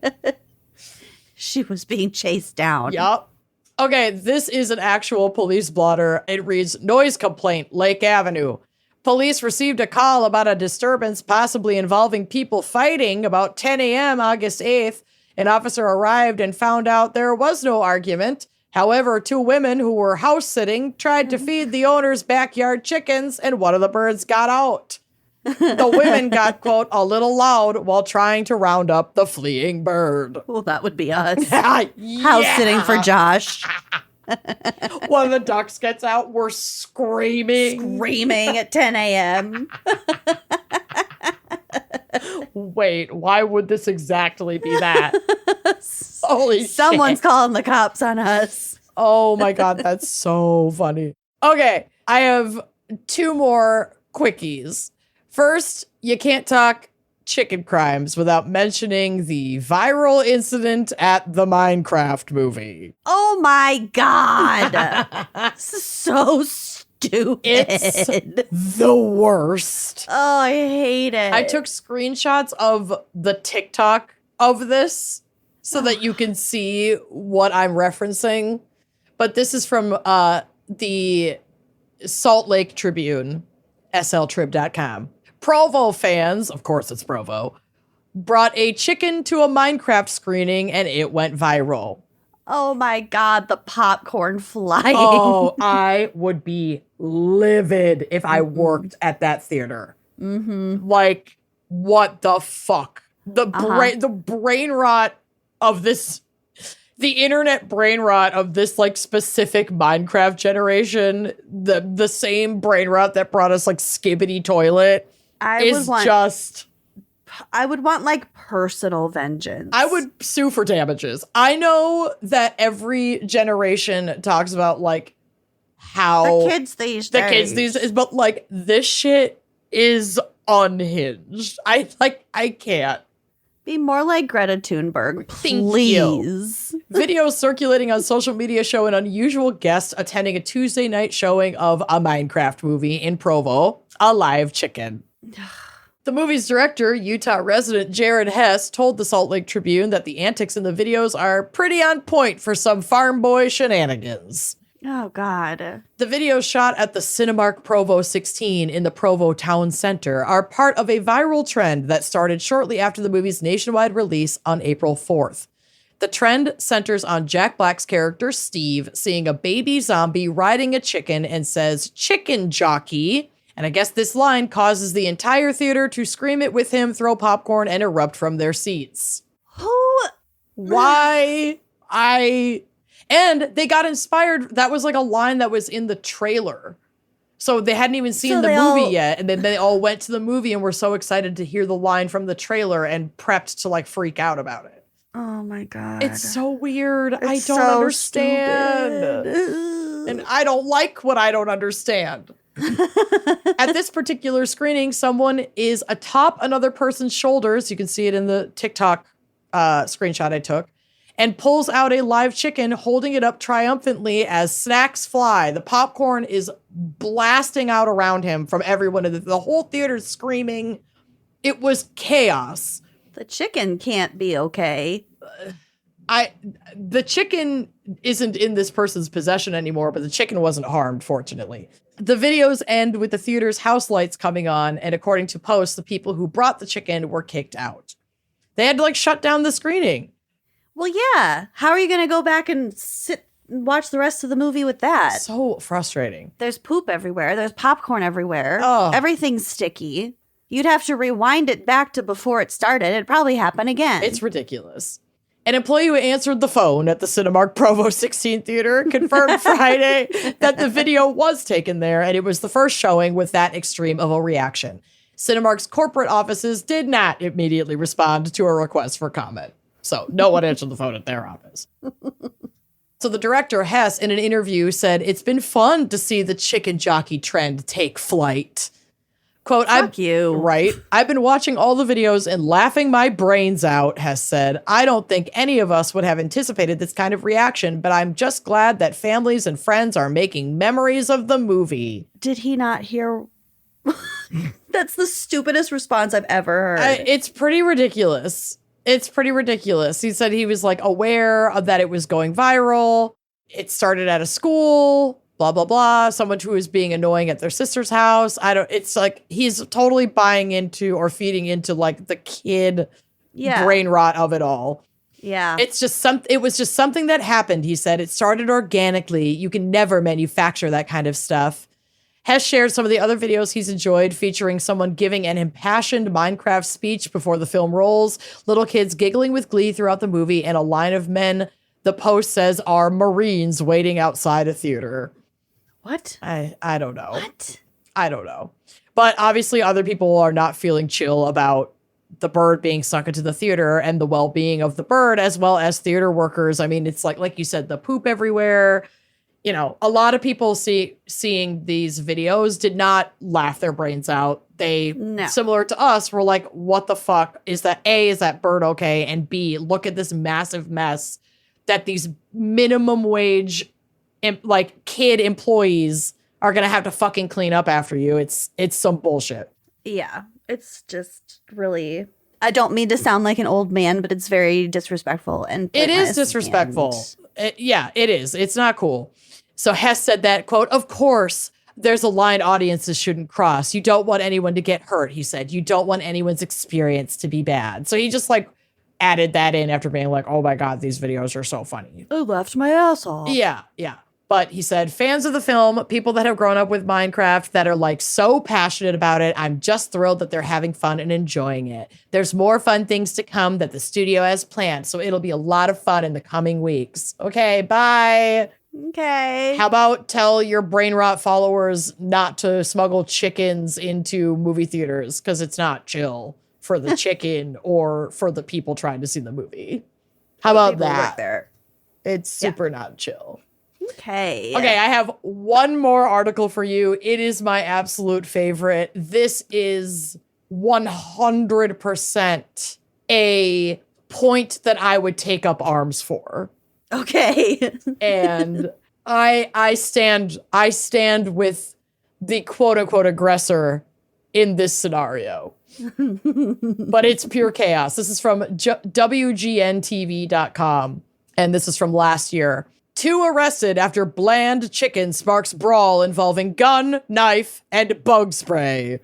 She was being chased down. Yup. Okay, this is an actual police blotter. It reads, noise complaint, Lake Avenue. Police received a call about a disturbance possibly involving people fighting about 10 a.m. August 8th. An officer arrived and found out there was no argument. However, 2 women who were house sitting tried to feed the owner's backyard chickens, and one of the birds got out. The women got, quote, a little loud while trying to round up the fleeing bird. Well, that would be us. Yeah. House sitting for Josh. One of the ducks gets out. We're screaming. Screaming at 10 a.m. Wait, why would this exactly be that? Holy Someone's shit. calling the cops on us. Oh my God, that's so funny. Okay, I have 2 more quickies. First, you can't talk chicken crimes without mentioning the viral incident at the Minecraft movie. Oh my God. This is so stupid. It's the worst. Oh, I hate it. I took screenshots of the TikTok of this so that you can see what I'm referencing. But this is from the Salt Lake Tribune, sltrib.com. Provo fans, of course it's Provo, brought a chicken to a Minecraft screening and it went viral. Oh my God, the popcorn flying. Oh, I would be livid if I worked at that theater. Like, what the fuck? The brain rot of this, the internet brain rot of this like specific Minecraft generation, the same brain rot that brought us like Skibbity Toilet I would want like personal vengeance. I would sue for damages. I know that every generation talks about like how the kids these days, but like this shit is unhinged. I can't. Be more like Greta Thunberg, Thank please. Videos circulating on social media show an unusual guest attending a Tuesday night showing of a Minecraft movie in Provo, a live chicken. The movie's director, Utah resident Jared Hess, told the Salt Lake Tribune that the antics in the videos are pretty on point for some farm boy shenanigans. Oh, God. The videos shot at the Cinemark Provo 16 in the Provo town center are part of a viral trend that started shortly after the movie's nationwide release on April 4th. The trend centers on Jack Black's character, Steve, seeing a baby zombie riding a chicken and says, "Chicken jockey." And I guess this line causes the entire theater to scream it with him, throw popcorn, and erupt from their seats. Why? And they got inspired. That was like a line that was in the trailer. So they hadn't even seen the movie yet. And then they all went to the movie and were so excited to hear the line from the trailer and prepped to like freak out about it. Oh my God. It's so weird. I It's don't so understand. stupid. And I don't like what I don't understand. At this particular screening, someone is atop another person's shoulders. You can see it in the TikTok screenshot I took. And pulls out a live chicken, holding it up triumphantly as snacks fly. The popcorn is blasting out around him from everyone. The whole theater's screaming. It was chaos. The chicken can't be okay. The chicken isn't in this person's possession anymore, but the chicken wasn't harmed, fortunately. The videos end with the theater's house lights coming on, and according to posts, the people who brought the chicken were kicked out. They had to like shut down the screening. Well, yeah. How are you going to go back and sit and watch the rest of the movie with that? So frustrating. There's poop everywhere. There's popcorn everywhere. Oh. Everything's sticky. You'd have to rewind it back to before it started. It'd probably happen again. It's ridiculous. An employee who answered the phone at the Cinemark Provo 16 theater confirmed Friday that the video was taken there, and it was the first showing with that extreme of a reaction. Cinemark's corporate offices did not immediately respond to a request for comment. So no one answered the phone at their office. So the director, Hess, in an interview said, "It's been fun to see the chicken jockey trend take flight." Quote, Fuck you. Right. "I've been watching all the videos and laughing my brains out," Hess said. "I don't think any of us would have anticipated this kind of reaction, but I'm just glad that families and friends are making memories of the movie." Did he not hear? That's the stupidest response I've ever heard. It's pretty ridiculous. It's pretty ridiculous. He said he was like aware of that it was going viral. It started at a school. blah, blah, blah. Someone who is being annoying at their sister's house. It's like he's totally buying into or feeding into like the kid brain rot of it all. Yeah. It was just something that happened, he said. It started organically. You can never manufacture that kind of stuff. Hess shared some of the other videos he's enjoyed, featuring someone giving an impassioned Minecraft speech before the film rolls, little kids giggling with glee throughout the movie, and a line of men the post says are Marines waiting outside a theater. What? I don't know. What? I don't know. But obviously other people are not feeling chill about the bird being sunk into the theater and the well-being of the bird, as well as theater workers. I mean, it's like you said, the poop everywhere. You know, a lot of people seeing these videos did not laugh their brains out. They, similar to us, were like, what the fuck? Is that bird okay? And B, look at this massive mess that these minimum wage, kid employees are going to have to fucking clean up after you. It's some bullshit. Yeah, it's just really... I don't mean to sound like an old man, but it's very disrespectful. And it is disrespectful. It is. It's not cool. So Hess said that, quote, of course, there's a line audiences shouldn't cross. You don't want anyone to get hurt, he said. You don't want anyone's experience to be bad. So he just added that in after being like, oh my God, these videos are so funny. I laughed my ass off. Yeah. But he said, fans of the film, people that have grown up with Minecraft that are so passionate about it, I'm just thrilled that they're having fun and enjoying it. There's more fun things to come that the studio has planned, so it'll be a lot of fun in the coming weeks. Okay, bye. Okay. How about tell your brain rot followers not to smuggle chickens into movie theaters because it's not chill for the chicken or for the people trying to see the movie. How about that? It's super not chill. Okay, I have one more article for you. It is my absolute favorite. This is 100% a point that I would take up arms for. Okay. And I stand with the quote unquote aggressor in this scenario. But it's pure chaos. This is from WGNTV.com. And this is from last year. 2 arrested after bland chicken sparks brawl involving gun, knife, and bug spray.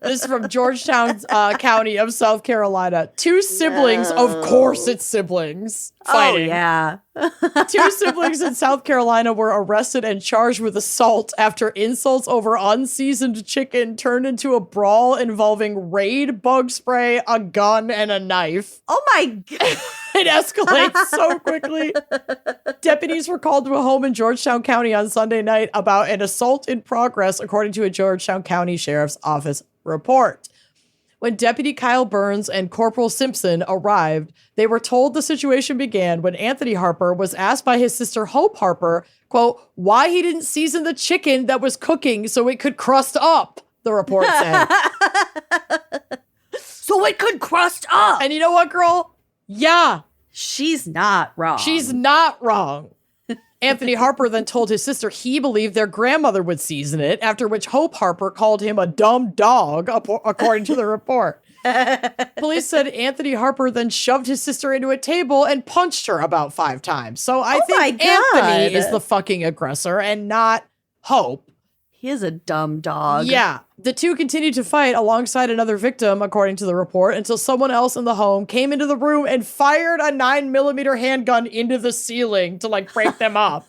This is from Georgetown County of South Carolina. 2 siblings, of course it's siblings, fighting. Oh, yeah. 2 siblings in South Carolina were arrested and charged with assault after insults over unseasoned chicken turned into a brawl involving Raid, bug spray, a gun, and a knife. Oh my God. It escalates so quickly. Deputies were called to a home in Georgetown County on Sunday night about an assault in progress, according to a Georgetown County Sheriff's Office report. When Deputy Kyle Burns and Corporal Simpson arrived, they were told the situation began when Anthony Harper was asked by his sister Hope Harper, quote, why he didn't season the chicken that was cooking so it could crust up, the report said. So it could crust up. And you know what, girl? Yeah. She's not wrong. She's not wrong. Anthony Harper then told his sister he believed their grandmother would season it, after which Hope Harper called him a dumb dog, according to the report. Police said Anthony Harper then shoved his sister into a table and punched her about 5 times. So I think Anthony is the fucking aggressor and not Hope. He is a dumb dog. Yeah. The 2 continued to fight alongside another victim, according to the report, until someone else in the home came into the room and fired a 9mm handgun into the ceiling to break them up.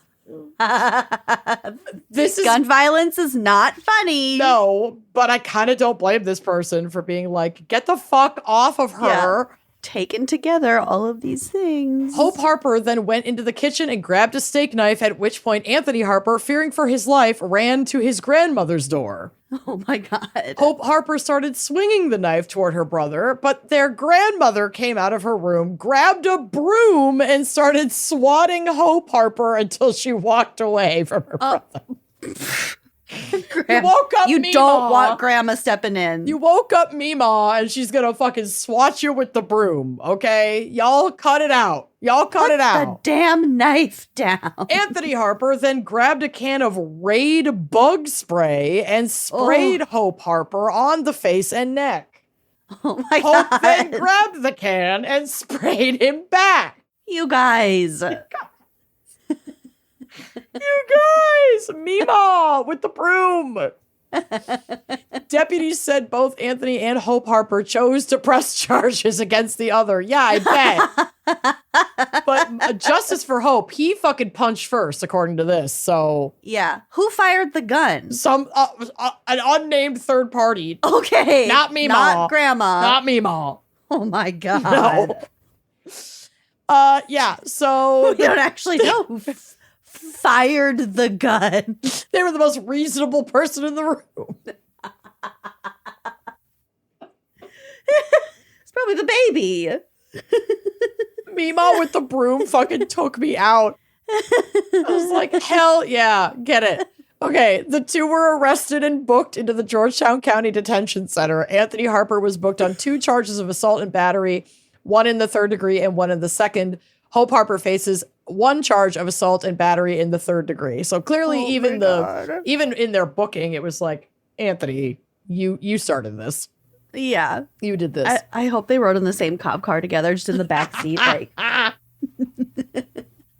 Gun violence is not funny. No, but I kind of don't blame this person for being get the fuck off of her. Yeah. Taken together, all of these things. Hope Harper then went into the kitchen and grabbed a steak knife, at which point Anthony Harper, fearing for his life, ran to his grandmother's door. Oh my God. Hope Harper started swinging the knife toward her brother, but their grandmother came out of her room, grabbed a broom, and started swatting Hope Harper until she walked away from her brother. You woke up You Meemaw. don't want grandma stepping in. You woke up Meemaw and she's gonna fucking swat you with the broom, okay? Y'all cut it out. Put the damn knife down. Anthony Harper then grabbed a can of Raid bug spray and sprayed Hope Harper on the face and neck. Oh my Hope God. then grabbed the can and sprayed him back. You guys. It's meemaw with the broom. Deputies said both Anthony and Hope Harper chose to press charges against the other. Yeah, I bet. But justice for Hope, he fucking punched first, according to this. So Yeah. Who fired the gun? some an unnamed third party. Okay. Not Meemaw. Not Grandma. Not Meemaw. Oh my God. No. Yeah. So We don't actually know who fired the gun. they were the most reasonable person in the room. It's probably the baby. Meemaw with the broom fucking took me out. I was like, hell yeah, get it. Okay, the two were arrested and booked into the Georgetown County Detention Center. Anthony Harper was booked on 2 charges of assault and battery, 1 in the 3rd degree and 1 in the 2nd. Hope Harper faces 1 charge of assault and battery in the 3rd degree. So clearly, even in their booking, it was like, Anthony, you started this. Yeah. You did this. I hope they rode in the same cop car together, just in the back seat. Like,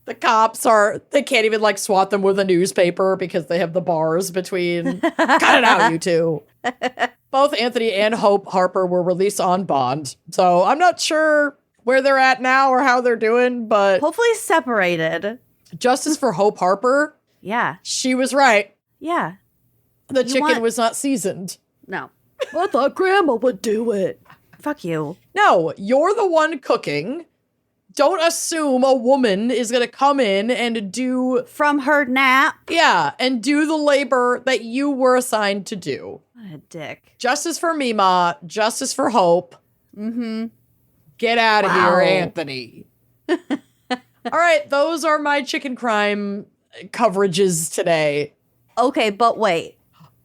the cops they can't even like swat them with a newspaper because they have the bars between. Cut it out, you two. Both Anthony and Hope Harper were released on bond. So I'm not sure where they're at now or how they're doing, but hopefully separated. justice for Hope Harper. Yeah. She was right. Yeah. The chicken was not seasoned. No. I thought Grandma would do it. Fuck you. No, you're the one cooking. Don't assume a woman is going to come in and do... From her nap. Yeah, and do the labor that you were assigned to do. What a dick. Justice for Meemaw, justice for Hope. Mm-hmm. Get out of Wow. here, Anthony. All right, those are my chicken crime coverages today. Okay, but wait.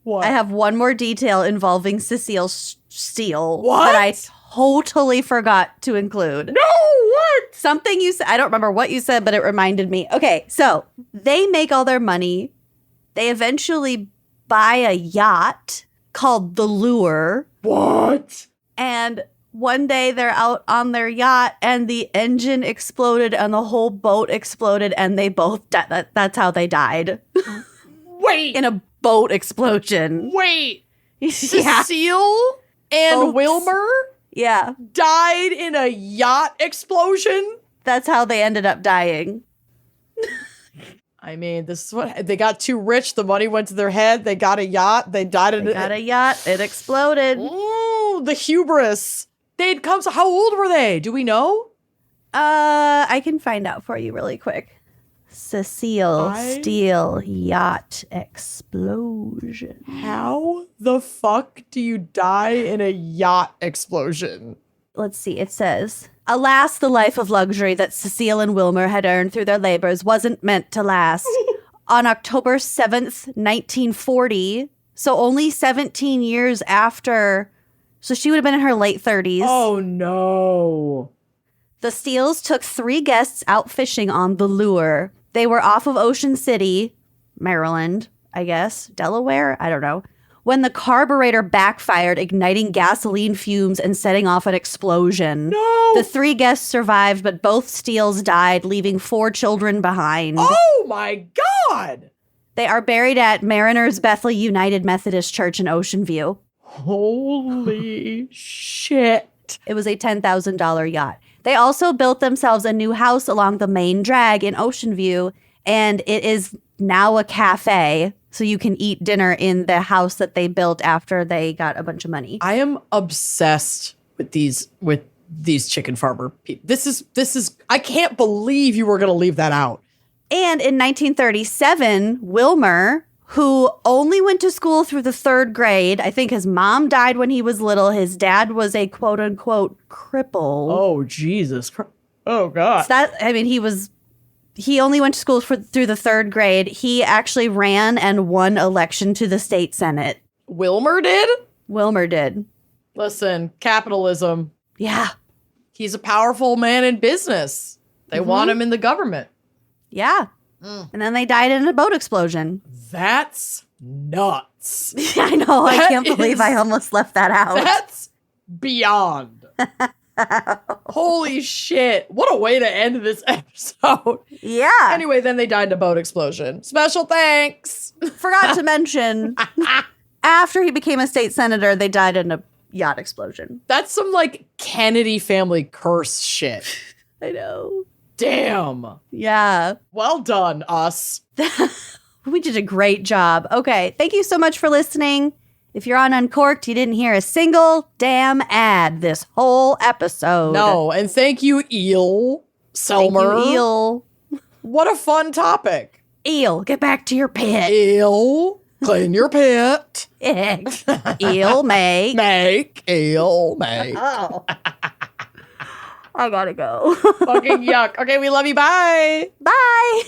What? I have one more detail involving Cecile Steele What? that I totally forgot to include. No, what? Something you said, I don't remember what you said, but it reminded me. Okay, so they make all their money. They eventually buy a yacht called the Lure. What? And one day they're out on their yacht and the engine exploded and the whole boat exploded and they both died. That's how they died. Wait. In a boat explosion. Wait. Yeah. Cecile and Boats. Wilmer Yeah. died in a yacht explosion? That's how they ended up dying. I mean, this is what they got too rich. The money went to their head. They got a yacht. They died in They got a yacht. It exploded. Ooh, the hubris. They'd come. How old were they? Do we know? I can find out for you really quick. Cecile Steele yacht explosion. How the fuck do you die in a yacht explosion? Let's see. It says, alas, the life of luxury that Cecile and Wilmer had earned through their labors wasn't meant to last. On October 7th, 1940, so only 17 years after, so she would have been in her late 30s. Oh no. The Steeles took 3 guests out fishing on the Lure. They were off of Ocean City, Maryland, I guess, Delaware, I don't know, when the carburetor backfired, igniting gasoline fumes and setting off an explosion. No. The 3 guests survived, but both Steeles died, leaving 4 children behind. Oh my God. They are buried at Mariners Bethel United Methodist Church in Ocean View. Holy shit. It was a $10,000 yacht. They also built themselves a new house along the main drag in Ocean View, and it is now a cafe, so you can eat dinner in the house that they built after they got a bunch of money. I am obsessed with these chicken farmer people. This is I can't believe you were going to leave that out. And in 1937, Wilmer, who only went to school through the 3rd grade, I think his mom died when he was little. His dad was a quote unquote cripple. Oh, Jesus. Oh, God. So he only went to school through the 3rd grade. He actually ran and won election to the state senate. Wilmer did? Wilmer did. Listen, capitalism. Yeah. He's a powerful man in business. They want him in the government. Yeah. And then they died in a boat explosion. That's nuts. I know. I That can't believe is- I almost left that out. That's beyond. Holy shit. What a way to end this episode. Yeah. Anyway, then they died in a boat explosion. Special thanks. Forgot to mention, after he became a state senator, they died in a yacht explosion. That's some like Kennedy family curse shit. I know. Damn. Yeah. Well done, us. We did a great job. Okay. Thank you so much for listening. If you're on Uncorked, you didn't hear a single damn ad this whole episode. No, and thank you, Eel Selmer. Thank you, Eel. What a fun topic. Eel, get back to your pit. Eel, clean your pit. Eel, make. Make. Eel, make. Oh. I gotta go. Fucking yuck. Okay, we love you. Bye. Bye.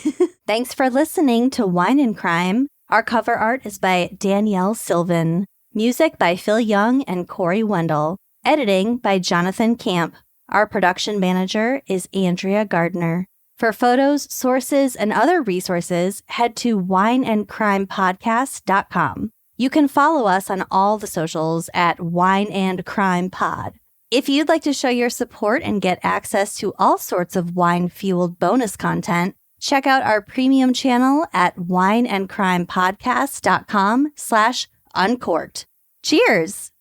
Thanks for listening to Wine and Crime. Our cover art is by Danielle Sylvan. Music by Phil Young and Corey Wendell. Editing by Jonathan Camp. Our production manager is Andrea Gardner. For photos, sources, and other resources, head to wineandcrimepodcast.com. You can follow us on all the socials at Wine and Crime Pod. If you'd like to show your support and get access to all sorts of wine-fueled bonus content, check out our premium channel at wineandcrimepodcast.com/uncorked. Cheers!